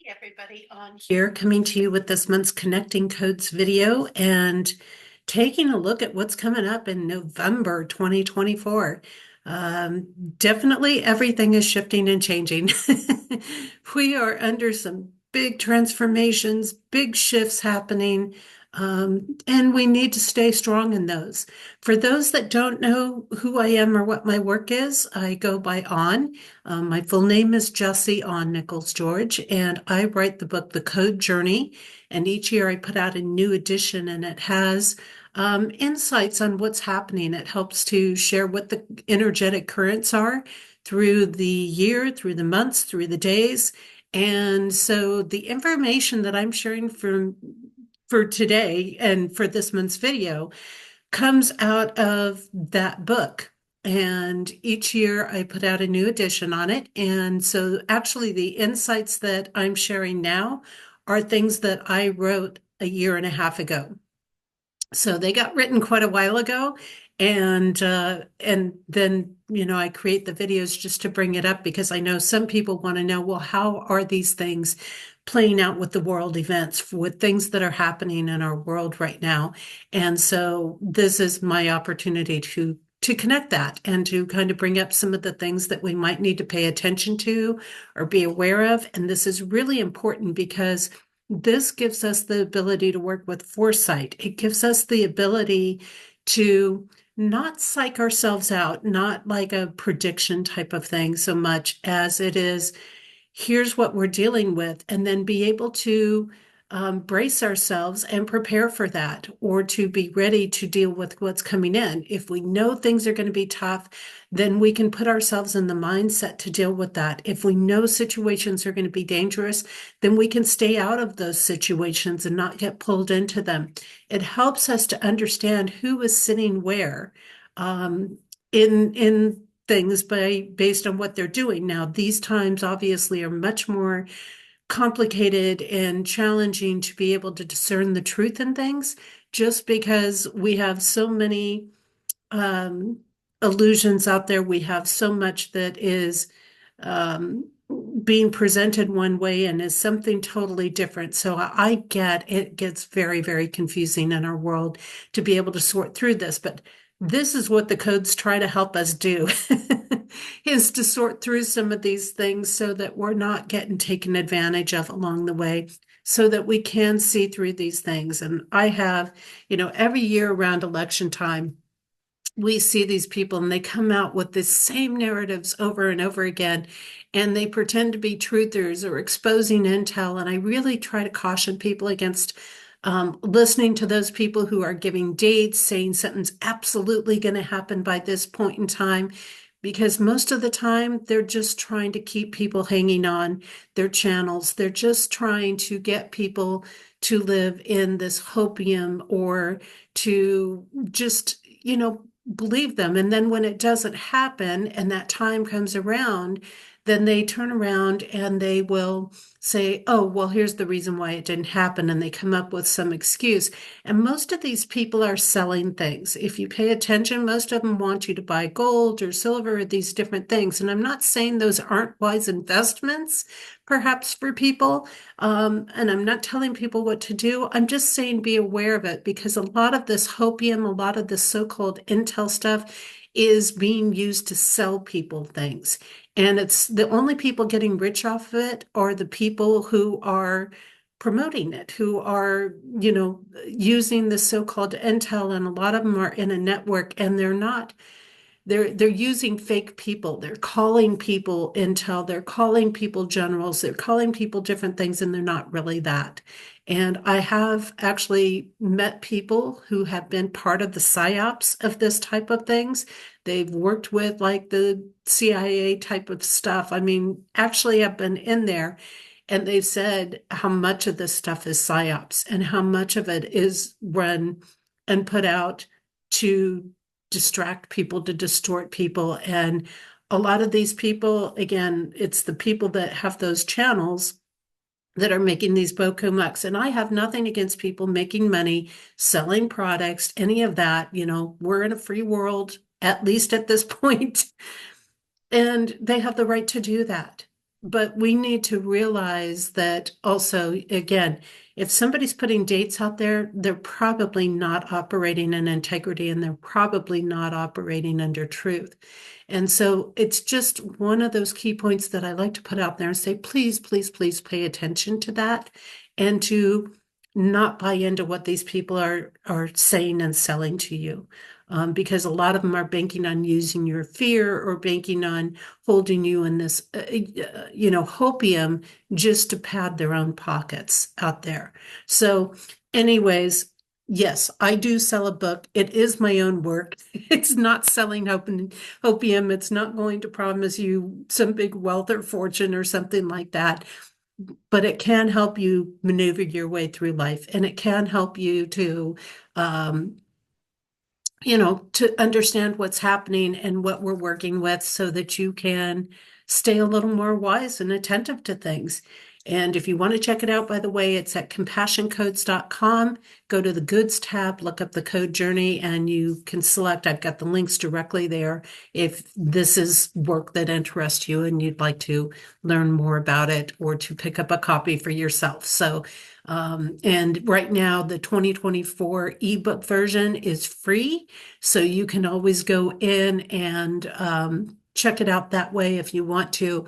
Everybody on here coming to you with this month's Connecting Codes video and taking a look at what's coming up in November 2024. Definitely everything is shifting and changing. We are under some big transformations, big shifts happening, and we need to stay strong in those. For those that don't know who I am or what my work is, I go by On. My full name is Jessie On Nichols George, and I write the book, The Code Journey. And each year I put out a new edition, and it has insights on what's happening. It helps to share what the energetic currents are through the year, through the months, through the days. And so the information that I'm sharing for today and for this month's video comes out of that book. And each year I put out a new edition on it. And so actually the insights that I'm sharing now are things that I wrote a year and a half ago. So they got written quite a while ago. And then, I create the videos just to bring it up because I know some people want to know, well, how are these things playing out with the world events, with things that are happening in our world right now? And so this is my opportunity to connect that and to kind of bring up some of the things that we might need to pay attention to or be aware of. And this is really important because this gives us the ability to work with foresight. It gives us the ability to not psych ourselves out, not like a prediction type of thing so much as it is, here's what we're dealing with, and then be able to brace ourselves and prepare for that, or to be ready to deal with what's coming in. If we know things are going to be tough, then we can put ourselves in the mindset to deal with that. If we know situations are going to be dangerous, then we can stay out of those situations and not get pulled into them. It helps us to understand who is sitting where in things based on what they're doing. Now, these times obviously are much more complicated and challenging to be able to discern the truth in things, just because we have so many um, illusions out there. We have so much that is um, being presented one way and is something totally different. So I get it gets very, very confusing in our world to be able to sort through this, but this is what the codes try to help us do is to sort through some of these things so that we're not getting taken advantage of along the way, so that we can see through these things. And I have, every year around election time, we see these people and they come out with the same narratives over and over again, and they pretend to be truthers or exposing intel. And I really try to caution people against listening to those people who are giving dates, saying something's absolutely going to happen by this point in time, because most of the time they're just trying to keep people hanging on their channels. They're just trying to get people to live in this hopium, or to just, believe them. And then when it doesn't happen and that time comes around, then they turn around and they will say, oh, well, here's the reason why it didn't happen. And they come up with some excuse. And most of these people are selling things. If you pay attention, most of them want you to buy gold or silver or these different things. And I'm not saying those aren't wise investments, perhaps for people. And I'm not telling people what to do. I'm just saying be aware of it, because a lot of this hopium, a lot of this so-called intel stuff is being used to sell people things. And it's the only people getting rich off of it are the people who are promoting it, who are, using the so-called intel. And a lot of them are in a network, and they're using fake people. They're calling people intel, they're calling people generals, they're calling people different things, and they're not really that. And I have actually met people who have been part of the psyops of this type of things. They've worked with like the CIA type of stuff. I mean, actually, I've been in there, and they've said how much of this stuff is psyops and how much of it is run and put out to distract people, to distort people. And a lot of these people, again, it's the people that have those channels that are making these boku mucks. And I have nothing against people making money, selling products, any of that. We're in a free world, at least at this point, and they have the right to do that. But we need to realize that also, again, if somebody's putting dates out there, they're probably not operating in integrity and they're probably not operating under truth. And so it's just one of those key points that I like to put out there and say, please, please, please pay attention to that and to not buy into what these people are saying and selling to you. Because a lot of them are banking on using your fear or banking on holding you in this, hopium just to pad their own pockets out there. So, anyways, yes, I do sell a book. It is my own work. It's not selling hopium. It's not going to promise you some big wealth or fortune or something like that. But it can help you maneuver your way through life, and it can help you to um, to understand what's happening and what we're working with so that you can stay a little more wise and attentive to things. And if you want to check it out, by the way, it's at compassioncodes.com. Go to the goods tab, look up the code journey, and you can select. I've got the links directly there if this is work that interests you and you'd like to learn more about it or to pick up a copy for yourself. So and right now, the 2024 ebook version is free. So you can always go in and check it out that way if you want to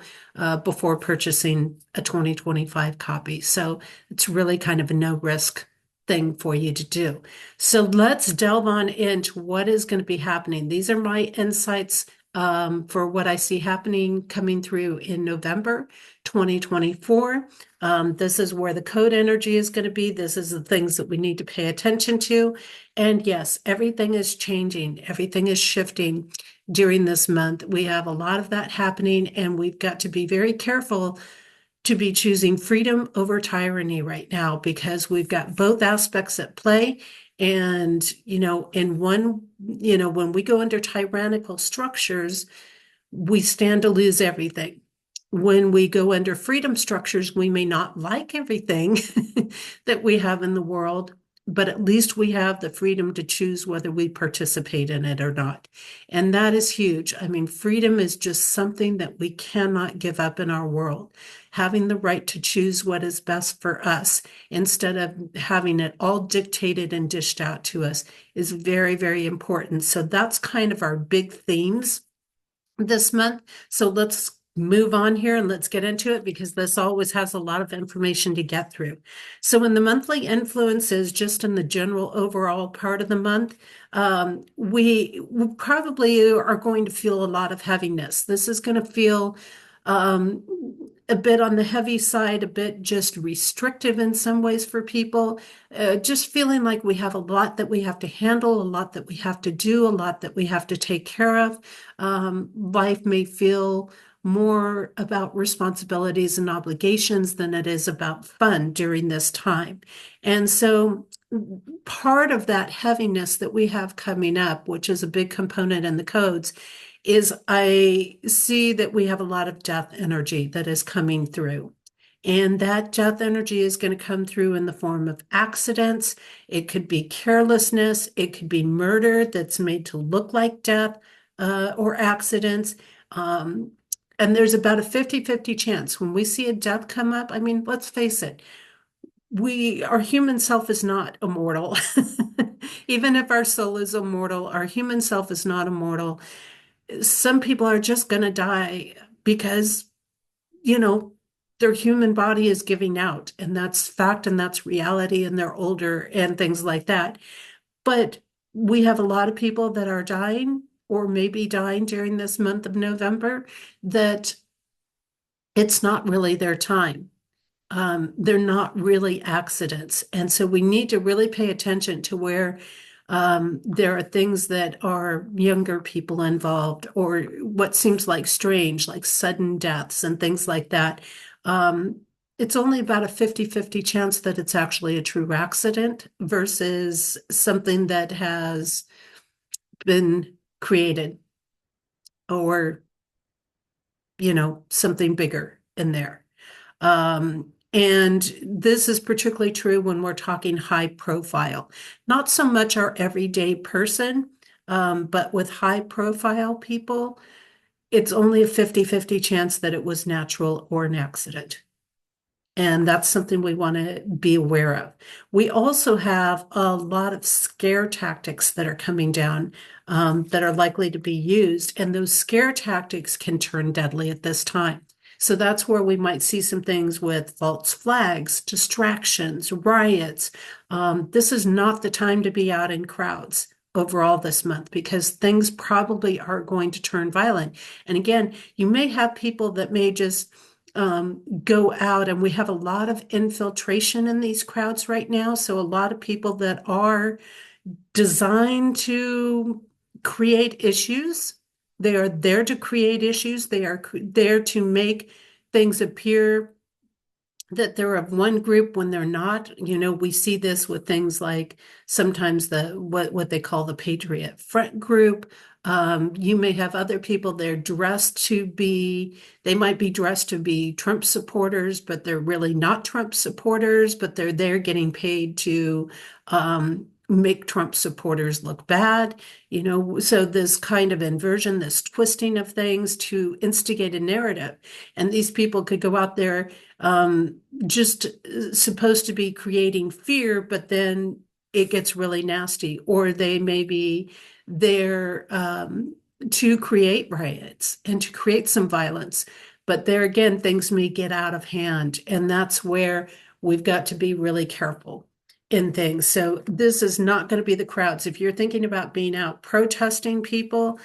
before purchasing a 2025 copy. So it's really kind of a no risk thing for you to do. So let's delve on into what is going to be happening. These are my insights for what I see happening coming through in November 2024. This is where the code energy is going to be. This is the things that we need to pay attention to. And yes, everything is changing. Everything is shifting during this month. We have a lot of that happening, and we've got to be very careful to be choosing freedom over tyranny right now because we've got both aspects at play. And, in one, when we go under tyrannical structures, we stand to lose everything. When we go under freedom structures, we may not like everything that we have in the world, but at least we have the freedom to choose whether we participate in it or not. And that is huge. I mean, freedom is just something that we cannot give up in our world. Having the right to choose what is best for us instead of having it all dictated and dished out to us is very, very important. So that's kind of our big themes this month. So let's move on here and let's get into it because this always has a lot of information to get through. So in the monthly influences, just in the general overall part of the month, we probably are going to feel a lot of heaviness. This is going to feel um, a bit on the heavy side, a bit just restrictive in some ways for people, just feeling like we have a lot that we have to handle, a lot that we have to do, a lot that we have to take care of. Life may feel more about responsibilities and obligations than it is about fun during this time. And so part of that heaviness that we have coming up, which is a big component in the codes, is I see that we have a lot of death energy that is coming through. And that death energy is going to come through in the form of accidents. It could be carelessness. It could be murder that's made to look like death or accidents. And there's about a 50-50 chance when we see a death come up. I mean, let's face it, our human self is not immortal. Even if our soul is immortal, our human self is not immortal. Some people are just going to die because, you know, their human body is giving out, and that's fact and that's reality, and they're older and things like that. But we have a lot of people that are dying or maybe dying during this month of November that it's not really their time. They're not really accidents. And so we need to really pay attention to where there are things that are younger people involved or what seems like strange, like sudden deaths and things like that. It's only about a 50-50 chance that it's actually a true accident versus something that has been created or, something bigger in there. And this is particularly true when we're talking high profile, not so much our everyday person, but with high profile people, it's only a 50-50 chance that it was natural or an accident. And that's something we want to be aware of. We also have a lot of scare tactics that are coming down that are likely to be used, and those scare tactics can turn deadly at this time. So that's where we might see some things with false flags, distractions, riots. This is not the time to be out in crowds overall this month because things probably are going to turn violent. And again, you may have people that may just go out, and we have a lot of infiltration in these crowds right now. So a lot of people that are designed to create issues. They are there to create issues. They are there to make things appear that they're of one group when they're not. You know, we see this with things like sometimes what they call the Patriot Front group. You may have other people, they might be dressed to be Trump supporters, but they're really not Trump supporters, but they're there getting paid to make Trump supporters look bad. You know, so this kind of inversion, this twisting of things to instigate a narrative. And these people could go out there just supposed to be creating fear, but then it gets really nasty. Or they may be there to create riots and to create some violence. But there again, things may get out of hand. And that's where we've got to be really careful in things. So this is not going to be the crowds. If you're thinking about being out protesting people,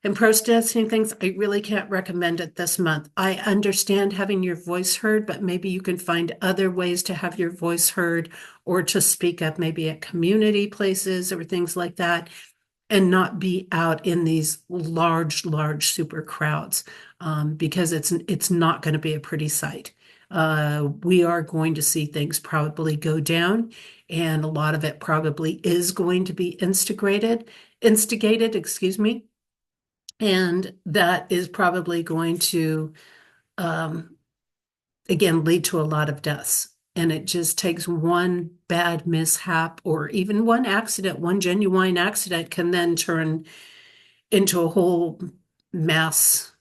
and protesting things, I really can't recommend it this month. I understand having your voice heard, but maybe you can find other ways to have your voice heard or to speak up, maybe at community places or things like that, and not be out in these large super crowds, because it's not going to be a pretty sight. We are going to see things probably go down, and a lot of it probably is going to be instigated, excuse me. And that is probably going to, um, again, lead to a lot of deaths. And it just takes one bad mishap or even one accident, one genuine accident can then turn into a whole mass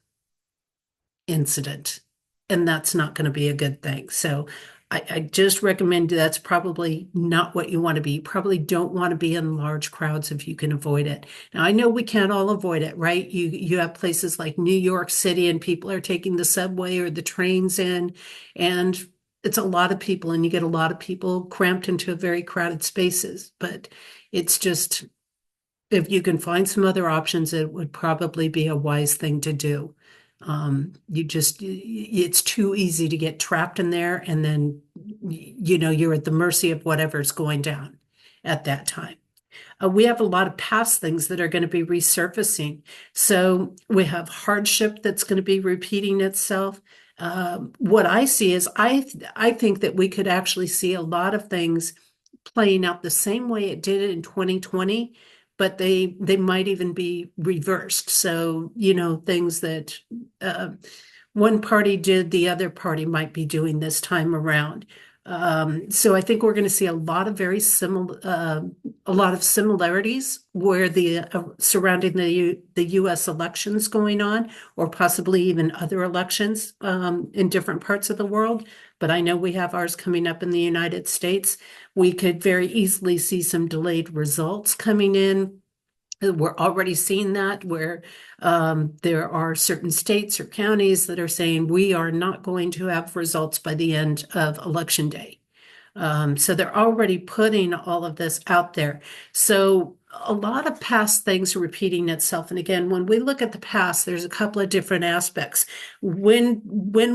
incident. And that's not going to be a good thing. So I just recommend that's probably not what you want to be. You probably don't want to be in large crowds if you can avoid it. Now, I know we can't all avoid it, right? You have places like New York City and people are taking the subway or the trains in, and it's a lot of people, and you get a lot of people cramped into very crowded spaces. But it's just, if you can find some other options, it would probably be a wise thing to do. It's too easy to get trapped in there, and then, you're at the mercy of whatever's going down at that time. We have a lot of past things that are going to be resurfacing. So we have hardship that's going to be repeating itself. What I see is I think that we could actually see a lot of things playing out the same way it did in 2020, but they might even be reversed. So, things that one party did, the other party might be doing this time around. So I think we're going to see a lot of a lot of similarities where surrounding the U.S. elections going on, or possibly even other elections in different parts of the world. But I know we have ours coming up in the United States. We could very easily see some delayed results coming in. We're already seeing that where there are certain states or counties that are saying we are not going to have results by the end of election day. So they're already putting all of this out there. So a lot of past things are repeating itself. And again, when we look at the past, there's a couple of different aspects. When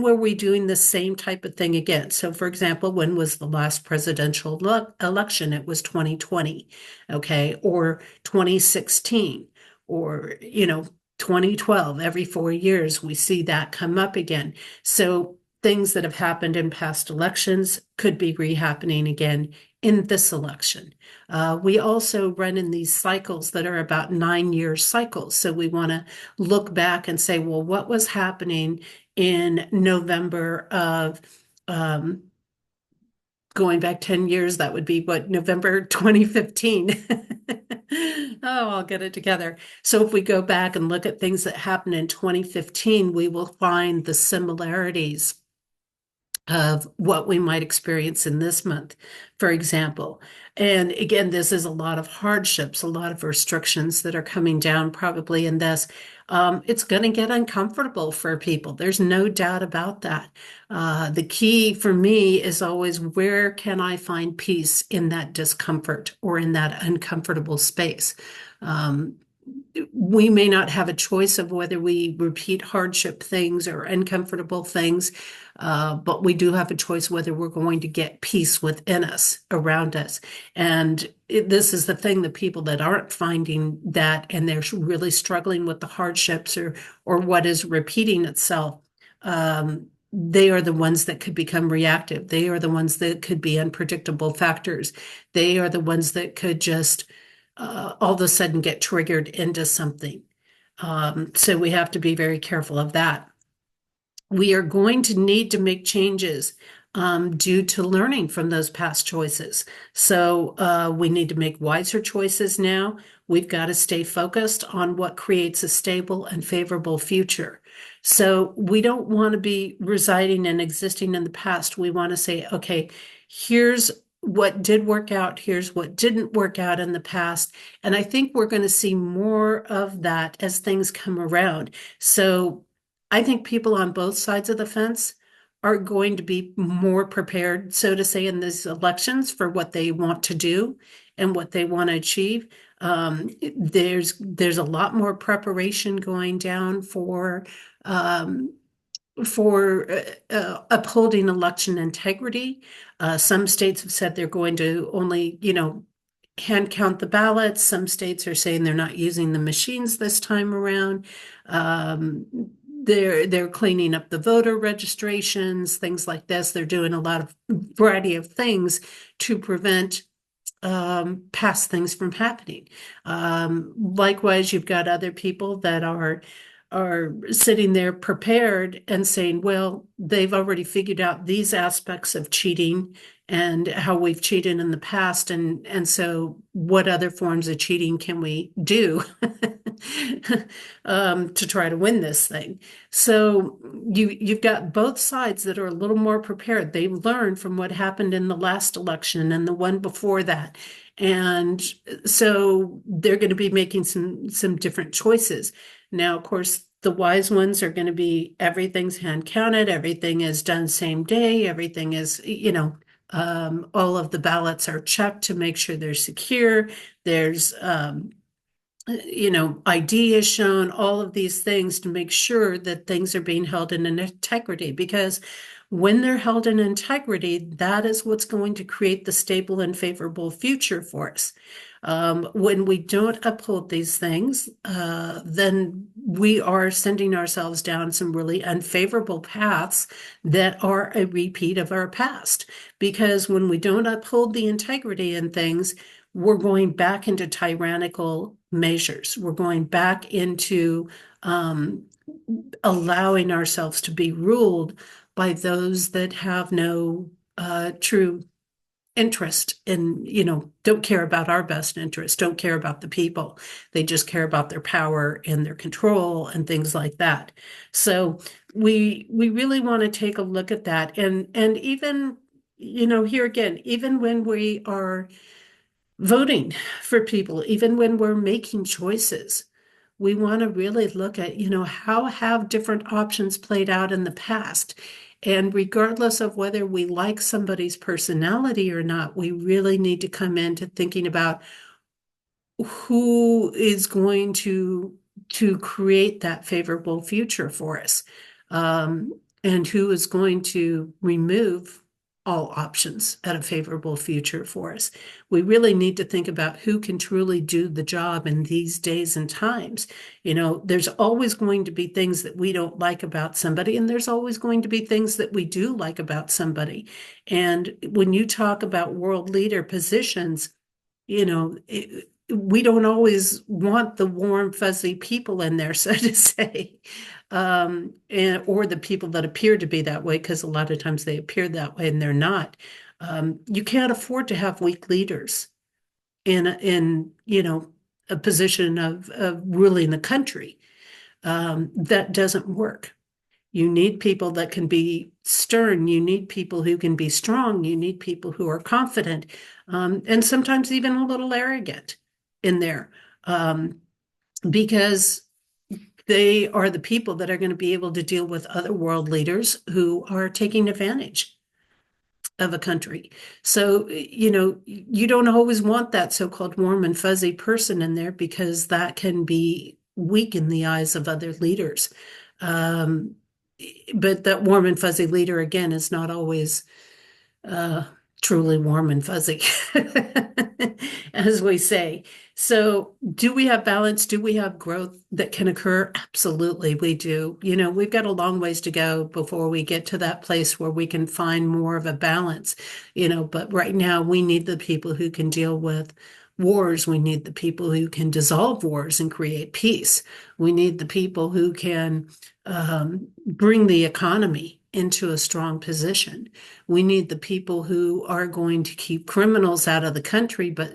were we doing the same type of thing again? So for example, when was the last presidential election? It was 2020, okay, or 2016, or 2012. Every 4 years, we see that come up again. So things that have happened in past elections could be rehappening again in this election. We also run in these cycles that are about 9-year cycles. So we want to look back and say, well, what was happening in November of going back 10 years, that would be what, November 2015. Oh, I'll get it together. So if we go back and look at things that happened in 2015, we will find the similarities of what we might experience in this month, for example. And again, this is a lot of hardships, a lot of restrictions that are coming down probably in this. It's going to get uncomfortable for people. There's no doubt about that. The key for me is always, where can I find peace in that discomfort or in that uncomfortable space? Um, we may not have a choice of whether we repeat hardship things or uncomfortable things, but we do have a choice whether we're going to get peace within us, around us. And this is the thing, the people that aren't finding that and they're really struggling with the hardships or what is repeating itself, they are the ones that could become reactive. They are the ones that could be unpredictable factors. They are the ones that could just all of a sudden get triggered into something. So we have to be very careful of that. We are going to need to make changes due to learning from those past choices. So we need to make wiser choices now. We've got to stay focused on what creates a stable and favorable future. So we don't want to be residing and existing in the past. We want to say, okay, here's what did work out, here's what didn't work out in the past. And I think we're going to see more of that as things come around. So I think people on both sides of the fence are going to be more prepared, so to say, in these elections for what they want to do and what they want to achieve. There's a lot more preparation going down um, for upholding election integrity. Some states have said they're going to only, hand count the ballots. Some states are saying they're not using the machines this time around. Um, they're cleaning up the voter registrations, things like this. They're doing a lot of variety of things to prevent past things from happening. Likewise, you've got other people that are sitting there prepared and saying, well, they've already figured out these aspects of cheating and how we've cheated in the past. And so what other forms of cheating can we do to try to win this thing? So you've got both sides that are a little more prepared. They've learned from what happened in the last election and the one before that. And so they're going to be making some different choices. Now, of course, the wise ones are going to be everything's hand counted, everything is done same day, everything is, all of the ballots are checked to make sure they're secure. There's, ID is shown, all of these things to make sure that things are being held in an integrity, because when they're held in integrity, that is what's going to create the stable and favorable future for us. When we don't uphold these things, then we are sending ourselves down some really unfavorable paths that are a repeat of our past. Because when we don't uphold the integrity in things, we're going back into tyrannical measures. We're going back into allowing ourselves to be ruled by those that have no true interest in, don't care about our best interest, don't care about the people. They just care about their power and their control and things like that. So we really want to take a look at that. And even, here again, even when we are voting for people, even when we're making choices, we want to really look at, how have different options played out in the past. And regardless of whether we like somebody's personality or not, we really need to come into thinking about who is going to create that favorable future for us, and who is going to remove all options at a favorable future for us. We really need to think about who can truly do the job in these days and times. There's always going to be things that we don't like about somebody, and there's always going to be things that we do like about somebody. And when you talk about world leader positions, we don't always want the warm, fuzzy people in there, so to say, or the people that appear to be that way, because a lot of times they appear that way and they're not. You can't afford to have weak leaders in a position of ruling the country. That doesn't work. You need people that can be stern. You need people who can be strong. You need people who are confident, and sometimes even a little arrogant in there, because they are the people that are going to be able to deal with other world leaders who are taking advantage of a country. So, you don't always want that so-called warm and fuzzy person in there because that can be weak in the eyes of other leaders. Um, but that warm and fuzzy leader, again, is not always uh, truly warm and fuzzy, as we say. So, do we have balance? Do we have growth that can occur? Absolutely, we do. We've got a long ways to go before we get to that place where we can find more of a balance, but right now we need the people who can deal with wars. We need the people who can dissolve wars and create peace. We need the people who can bring the economy into a strong position. We need the people who are going to keep criminals out of the country, but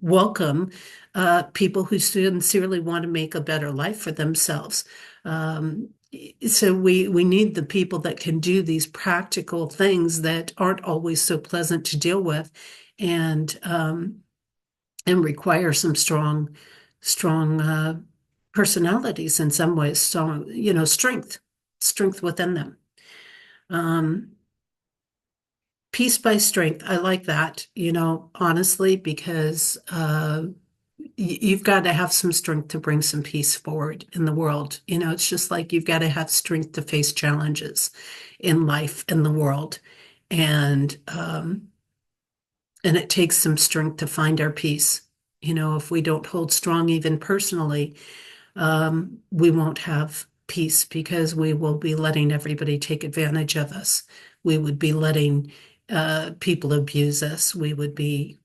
welcome people who sincerely want to make a better life for themselves. Um, so we need the people that can do these practical things that aren't always so pleasant to deal with, and require some strong personalities in some ways, strong strength within them. Um, Peace by strength. I like that, honestly, because you've got to have some strength to bring some peace forward in the world. It's just like you've got to have strength to face challenges in life, in the world. And it takes some strength to find our peace. If we don't hold strong, even personally, we won't have peace because we will be letting everybody take advantage of us. We would be letting people abuse us. We would be,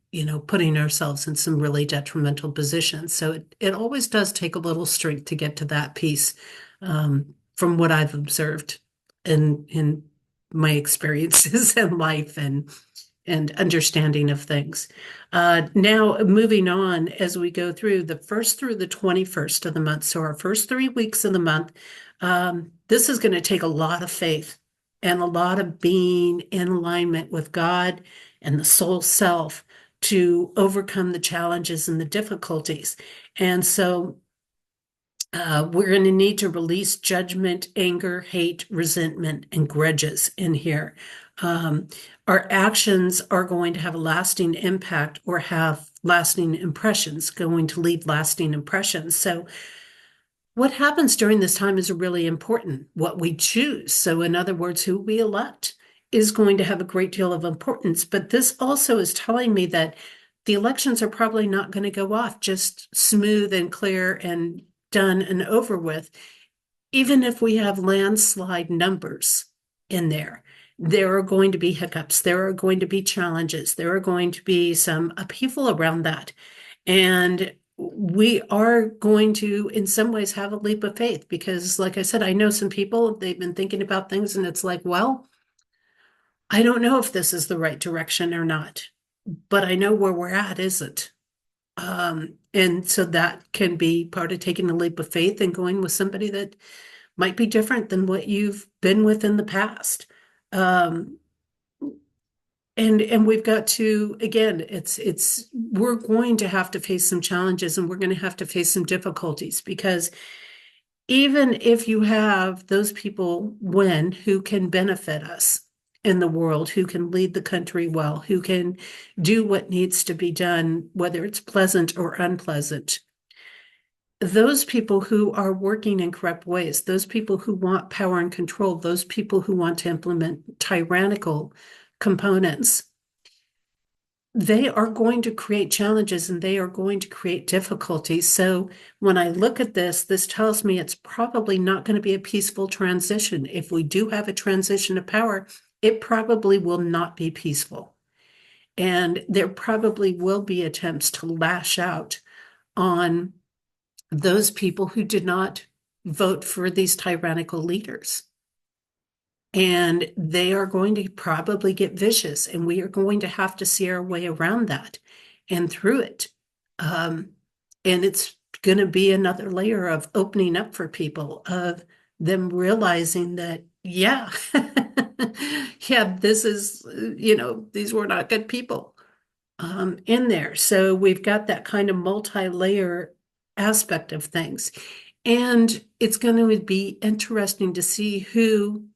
putting ourselves in some really detrimental positions. So it always does take a little strength to get to that peace, from what I've observed in my experiences in life and understanding of things. Now, moving on as we go through the 1st through the 21st of the month. So, our first 3 weeks of the month, this is going to take a lot of faith and a lot of being in alignment with God and the soul self to overcome the challenges and the difficulties. And so, we're going to need to release judgment, anger, hate, resentment, and grudges in here. Um, our actions are going to have a lasting impact or have lasting impressions, going to leave lasting impressions. So, what happens during this time is really important. What we choose, so in other words, who we elect, is going to have a great deal of importance. But this also is telling me that the elections are probably not going to go off just smooth and clear and done and over with. Even if we have landslide numbers in there are going to be hiccups. There are going to be challenges. There are going to be some upheaval around that. And we are going to, in some ways, have a leap of faith because, like I said, I know some people, they've been thinking about things and it's like, well, I don't know if this is the right direction or not, but I know where we're at isn't. And so that can be part of taking a leap of faith and going with somebody that might be different than what you've been with in the past. Um, and we've got to, again, we're going to have to face some challenges and we're going to have to face some difficulties because even if you have those people win who can benefit us in the world, who can lead the country well, who can do what needs to be done, whether it's pleasant or unpleasant, those people who are working in corrupt ways, those people who want power and control, those people who want to implement tyrannical components, they are going to create challenges and they are going to create difficulties. So when I look at this tells me it's probably not going to be a peaceful transition. If we do have a transition of power, it probably will not be peaceful. And there probably will be attempts to lash out on those people who did not vote for these tyrannical leaders. And they are going to probably get vicious, and we are going to have to see our way around that and through it. Um, and it's going to be another layer of opening up for people, of them realizing that, yeah, yeah, this is, these were not good people in there. So we've got that kind of multi-layer aspect of things. And it's going to be interesting to see who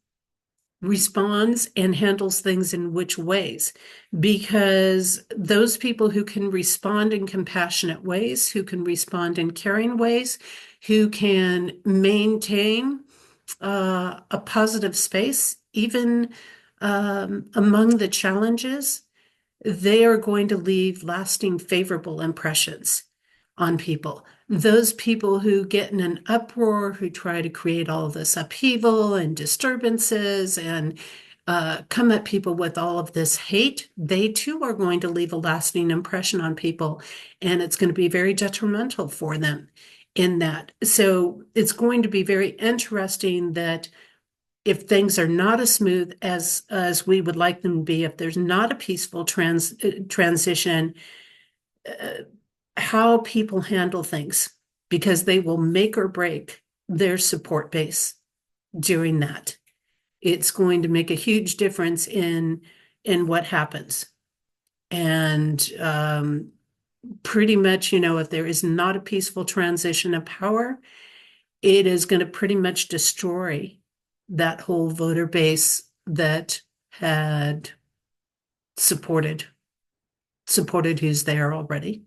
responds and handles things in which ways, because those people who can respond in compassionate ways, who can respond in caring ways, who can maintain a positive space, even among the challenges, they are going to leave lasting favorable impressions on people. Those people who get in an uproar, who try to create all this upheaval and disturbances and come at people with all of this hate, they too are going to leave a lasting impression on people, and it's going to be very detrimental for them in that. So it's going to be very interesting that if things are not as smooth as we would like them to be, if there's not a peaceful transition, uh, how people handle things, because they will make or break their support base during that. It's going to make a huge difference in what happens. And pretty much, if there is not a peaceful transition of power, it is going to pretty much destroy that whole voter base that had supported who's there already.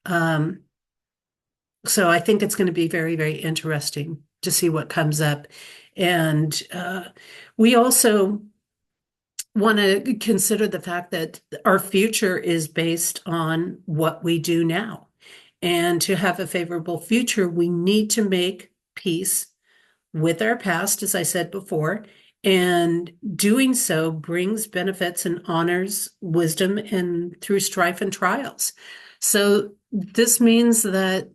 So I think it's going to be very, very interesting to see what comes up. And we also want to consider the fact that our future is based on what we do now. And to have a favorable future, we need to make peace with our past, as I said before, and doing so brings benefits and honors wisdom and through strife and trials. So this means that,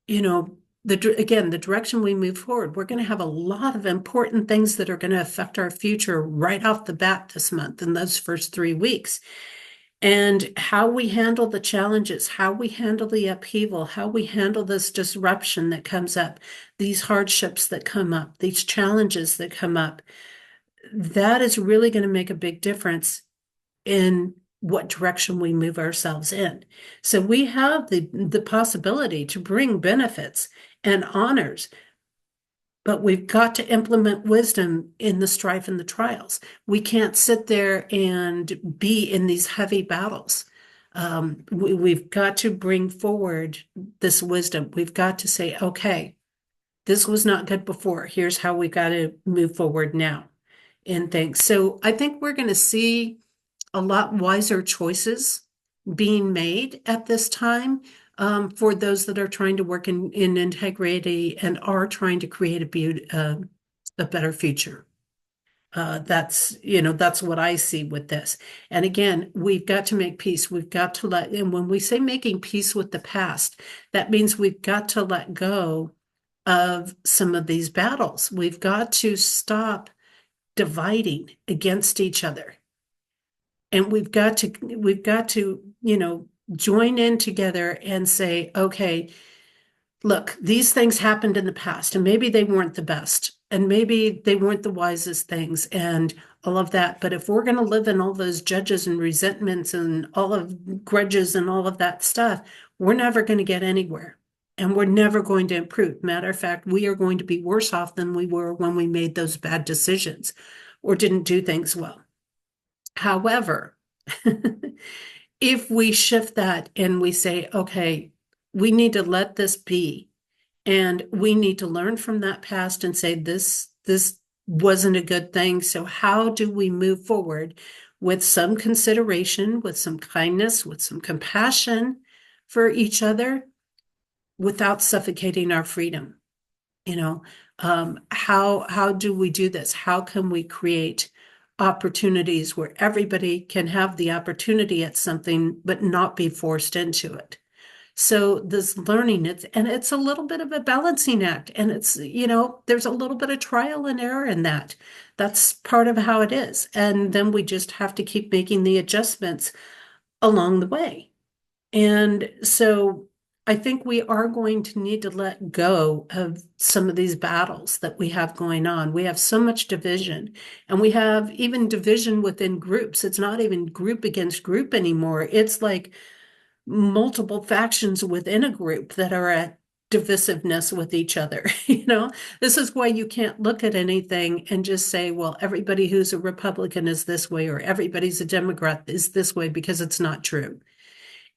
the direction we move forward, we're going to have a lot of important things that are going to affect our future right off the bat this month in those first 3 weeks. And how we handle the challenges, how we handle the upheaval, how we handle this disruption that comes up, these hardships that come up, these challenges that come up, that is really going to make a big difference in what direction we move ourselves in. So we have the possibility to bring benefits and honors, but we've got to implement wisdom in the strife and the trials. We can't sit there and be in these heavy battles. We've got to bring forward this wisdom. We've got to say, okay, this was not good before. Here's how we got to move forward now in things. So I think we're going to see a lot wiser choices being made at this time for those that are trying to work in integrity and are trying to create a better future. That's what I see with this. And again, we've got to make peace. We've got to and when we say making peace with the past, that means we've got to let go of some of these battles. We've got to stop dividing against each other. And we've got to, join in together and say, okay, look, these things happened in the past, and maybe they weren't the best, and maybe they weren't the wisest things, and all of that. But if we're going to live in all those judges and resentments and all of grudges and all of that stuff, we're never going to get anywhere. And we're never going to improve. Matter of fact, we are going to be worse off than we were when we made those bad decisions or didn't do things well. However, if we shift that and we say, okay, we need to let this be, and we need to learn from that past and say, this wasn't a good thing. So how do we move forward with some consideration, with some kindness, with some compassion for each other without suffocating our freedom? How do we do this? How can we create opportunities where everybody can have the opportunity at something, but not be forced into it? So this learning, it's a little bit of a balancing act, and there's a little bit of trial and error in that. That's part of how it is. And then we just have to keep making the adjustments along the way. And so I think we are going to need to let go of some of these battles that we have going on. We have so much division, and we have even division within groups. It's not even group against group anymore. It's like multiple factions within a group that are at divisiveness with each other. This is why you can't look at anything and just say, well, everybody who's a Republican is this way, or everybody's a Democrat is this way, because it's not true.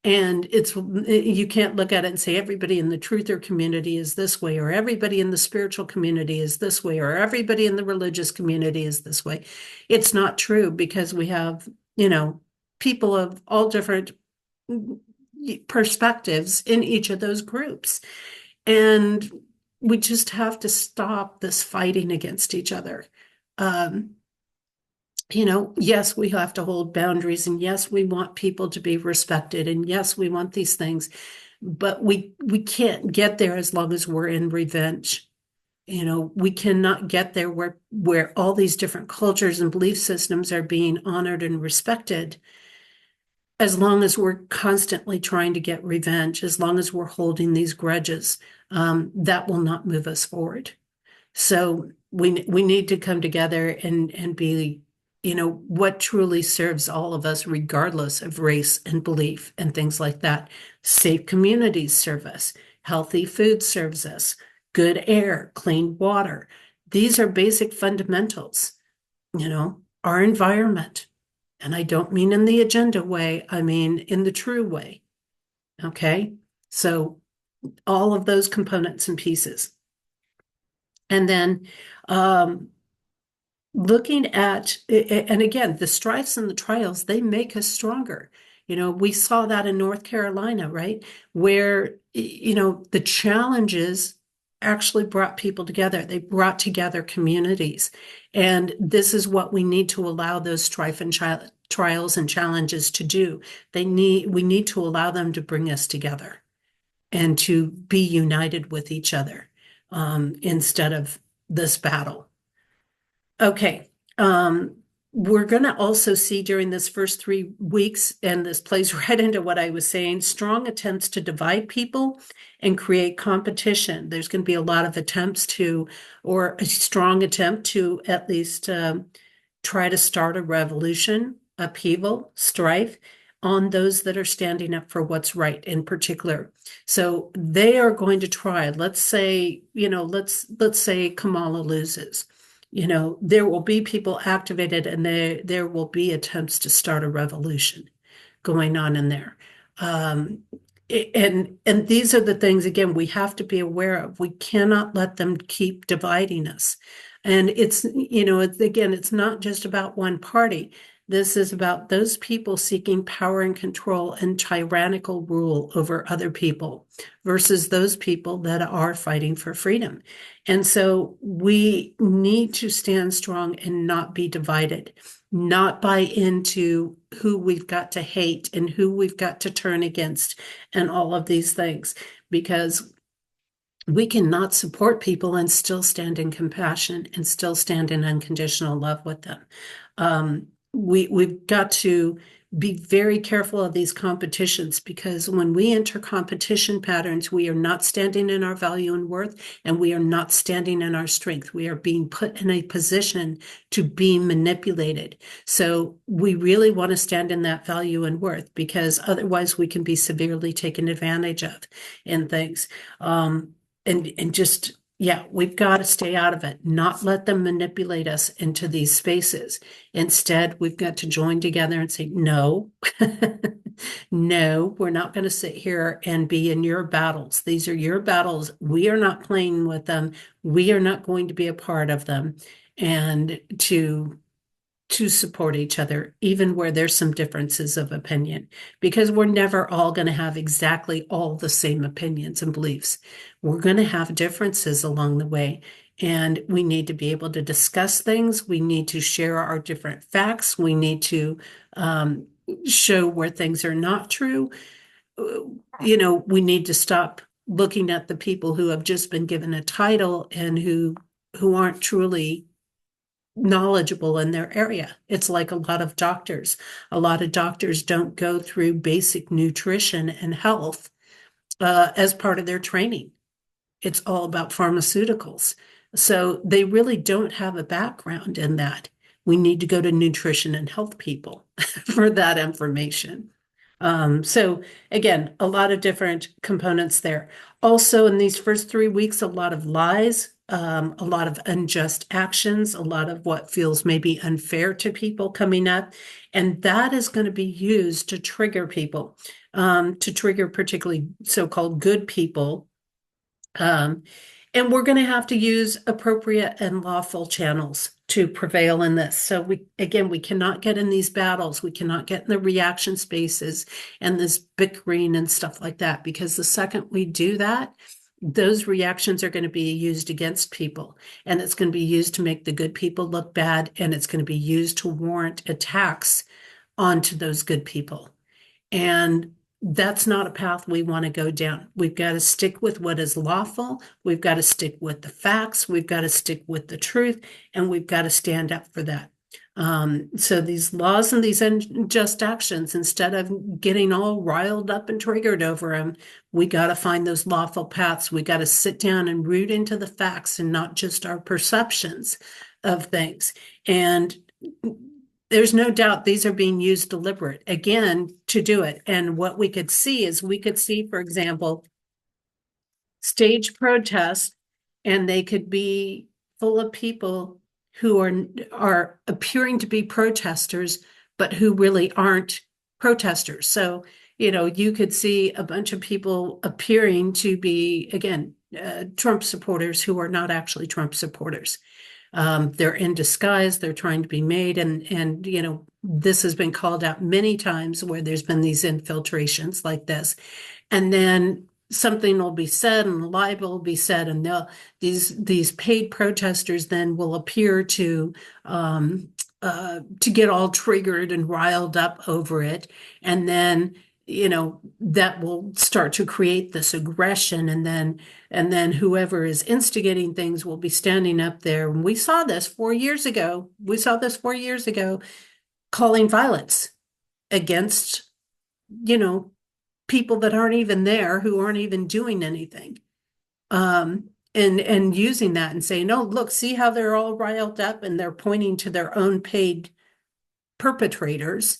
And you can't look at it and say everybody in the truther community is this way, or everybody in the spiritual community is this way, or everybody in the religious community is this way. It's not true, because we have, people of all different perspectives in each of those groups. And we just have to stop this fighting against each other. Um, yes, we have to hold boundaries, and yes, we want people to be respected, and yes, we want these things, but we can't get there as long as we're in revenge. We cannot get there where all these different cultures and belief systems are being honored and respected, as long as we're constantly trying to get revenge, as long as we're holding these grudges. That will not move us forward. So we need to come together and be, what truly serves all of us, regardless of race and belief and things like that. Safe communities serve us. Healthy food serves us. Good air, clean water. These are basic fundamentals. Our environment. And I don't mean in the agenda way, I mean in the true way. Okay? So all of those components and pieces. And then looking at, and again, the strifes and the trials, they make us stronger. We saw that in North Carolina, right? Where, the challenges actually brought people together. They brought together communities. And this is what we need to allow those strife and trials and challenges to do. We need to allow them to bring us together and to be united with each other, instead of this battle. Okay. We're going to also see during this first 3 weeks, and this plays right into what I was saying, strong attempts to divide people and create competition. There's going to be a lot of attempts or a strong attempt to at least try to start a revolution, upheaval, strife on those that are standing up for what's right in particular. So they are going to try, let's say Kamala loses. There will be people activated, and there will be attempts to start a revolution going on in there. And these are the things, again, we have to be aware of. We cannot let them keep dividing us. And it's not just about one party. This is about those people seeking power and control and tyrannical rule over other people versus those people that are fighting for freedom. And so we need to stand strong and not be divided, not buy into who we've got to hate and who we've got to turn against and all of these things, because we cannot support people and still stand in compassion and still stand in unconditional love with them. We've got to be very careful of these competitions, because when we enter competition patterns, we are not standing in our value and worth, and we are not standing in our strength. We are being put in a position to be manipulated. So we really want to stand in that value and worth, because otherwise we can be severely taken advantage of in things. And just, yeah, we've got to stay out of it, not let them manipulate us into these spaces. Instead, we've got to join together and say, no, no, we're not going to sit here and be in your battles. These are your battles. We are not playing with them. We are not going to be a part of them. And to support each other, even where there's some differences of opinion, because we're never all going to have exactly all the same opinions and beliefs. We're going to have differences along the way, and we need to be able to discuss things. We need to share our different facts. We need to show where things are not true. we need to stop looking at the people who have just been given a title and who aren't truly knowledgeable in their area. It's like a lot of doctors. A lot of doctors don't go through basic nutrition and health as part of their training. It's all about pharmaceuticals. So they really don't have a background in that. We need to go to nutrition and health people for that information. So again, a lot of different components there. Also, in these first 3 weeks, a lot of lies, a lot of unjust actions, a lot of what feels maybe unfair to people coming up. And that is going to be used to trigger people, to trigger particularly so-called good people, and we're going to have to use appropriate and lawful channels to prevail in this. So we cannot get in these battles. We cannot get in the reaction spaces and this bickering and stuff like that, because the second we do that, those reactions are going to be used against people, and it's going to be used to make the good people look bad, and it's going to be used to warrant attacks onto those good people. And that's not a path we want to go down. We've got to stick with what is lawful. We've got to stick with the facts. We've got to stick with the truth, and we've got to stand up for that. So these laws and these unjust actions, instead of getting all riled up and triggered over them, we got to find those lawful paths. We got to sit down and root into the facts and not just our perceptions of things. And there's no doubt these are being used deliberate, again, to do it. And what we could see is for example, stage protests, and they could be full of people who are appearing to be protesters, but who really aren't protesters. So, you could see a bunch of people appearing to be, again, Trump supporters who are not actually Trump supporters. They're in disguise. They're trying to be made. And this has been called out many times where there's been these infiltrations like this. And then something will be said and a libel will be said, and these paid protesters then will appear to get all triggered and riled up over it. And then that will start to create this aggression, and then whoever is instigating things will be standing up there. And we saw this 4 years ago. Calling violence against, people that aren't even there, who aren't even doing anything. And using that and saying, oh, look, see how they're all riled up, and they're pointing to their own paid perpetrators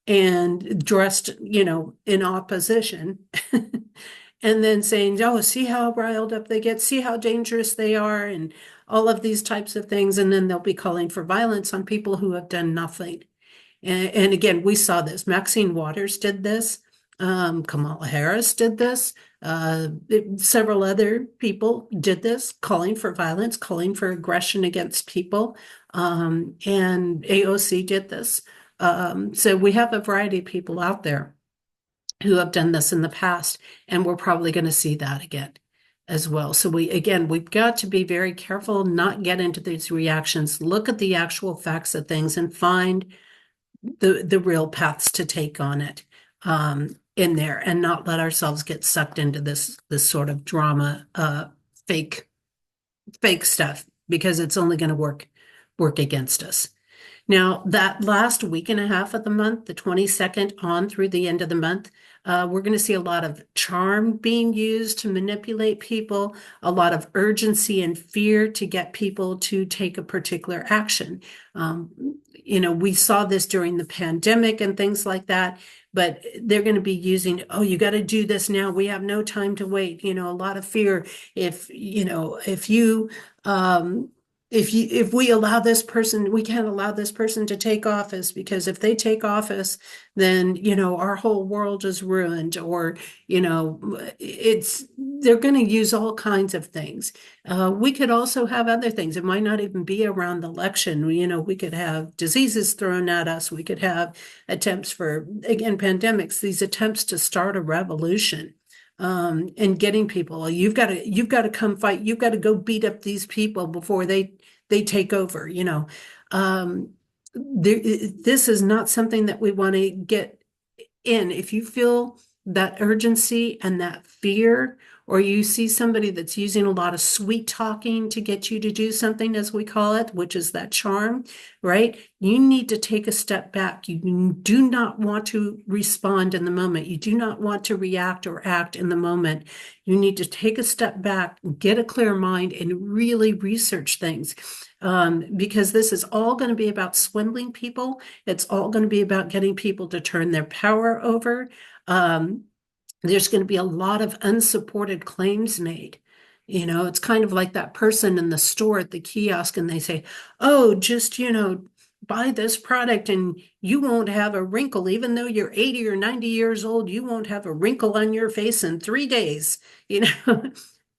and dressed, in opposition. And then saying, oh, see how riled up they get, see how dangerous they are, and all of these types of things. And then they'll be calling for violence on people who have done nothing. And again, we saw this. Maxine Waters did this. Kamala Harris did this. Several other people did this, calling for violence, calling for aggression against people. And AOC did this. So we have a variety of people out there who have done this in the past, and we're probably going to see that again as well. So we've got to be very careful, not get into these reactions, look at the actual facts of things, and find the real paths to take on it in there, and not let ourselves get sucked into this sort of drama, fake stuff, because it's only going to work against us. Now, that last week and a half of the month, the 22nd on through the end of the month, we're going to see a lot of charm being used to manipulate people, a lot of urgency and fear to get people to take a particular action. We saw this during the pandemic and things like that, but they're going to be using, oh, you got to do this now. We have no time to wait. A lot of fear. If we allow this person, we can't allow this person to take office, because if they take office, then, our whole world is ruined. Or, they're going to use all kinds of things. We could also have other things. It might not even be around the election. We could have diseases thrown at us. We could have attempts for, again, pandemics, these attempts to start a revolution. And getting people, you've got to come fight. You've got to go beat up these people before they take over. This is not something that we want to get in. If you feel that urgency and that fear, or you see somebody that's using a lot of sweet talking to get you to do something, as we call it, which is that charm, right? You need to take a step back. You do not want to respond in the moment. You do not want to react or act in the moment. You need to take a step back, get a clear mind, and really research things. Because this is all going to be about swindling people. It's all going to be about getting people to turn their power over. Um, there's going to be a lot of unsupported claims made. It's kind of like that person in the store at the kiosk, and they say, oh, just, buy this product and you won't have a wrinkle. Even though you're 80 or 90 years old, you won't have a wrinkle on your face in 3 days.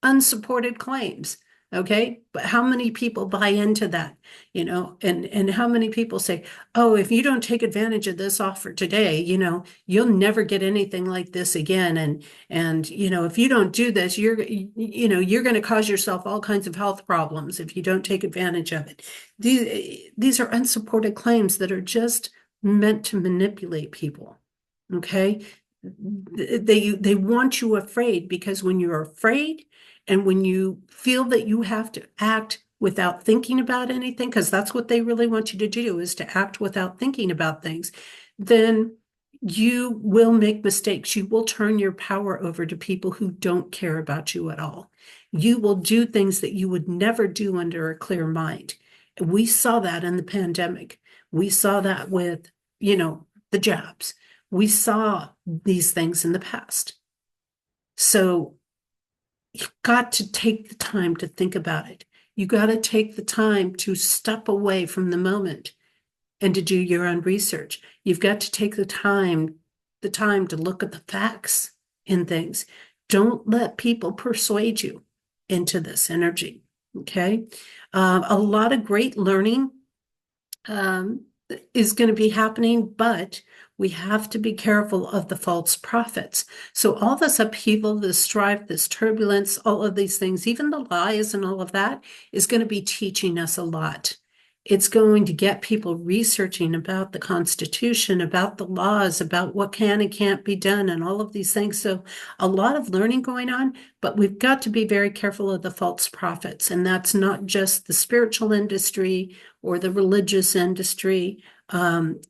Unsupported claims. Okay. But how many people buy into that? And how many people say, oh, if you don't take advantage of this offer today, you'll never get anything like this again. And if you don't do this, you're going to cause yourself all kinds of health problems if you don't take advantage of it. These are unsupported claims that are just meant to manipulate people. Okay. They want you afraid, because when you're afraid and when you feel that you have to act without thinking about anything, because that's what they really want you to do, is to act without thinking about things, then you will make mistakes. You will turn your power over to people who don't care about you at all. You will do things that you would never do under a clear mind. We saw that in the pandemic. We saw that with, the jobs. We saw these things in the past. So you've got to take the time to think about it. You got to take the time to step away from the moment and to do your own research. You've got to take the time to look at the facts in things. Don't let people persuade you into this energy. Okay. A lot of great learning is going to be happening, but we have to be careful of the false prophets. So all this upheaval, this strife, this turbulence, all of these things, even the lies and all of that, is going to be teaching us a lot. It's going to get people researching about the Constitution, about the laws, about what can and can't be done, and all of these things. So a lot of learning going on, but we've got to be very careful of the false prophets. And that's not just the spiritual industry or the religious industry,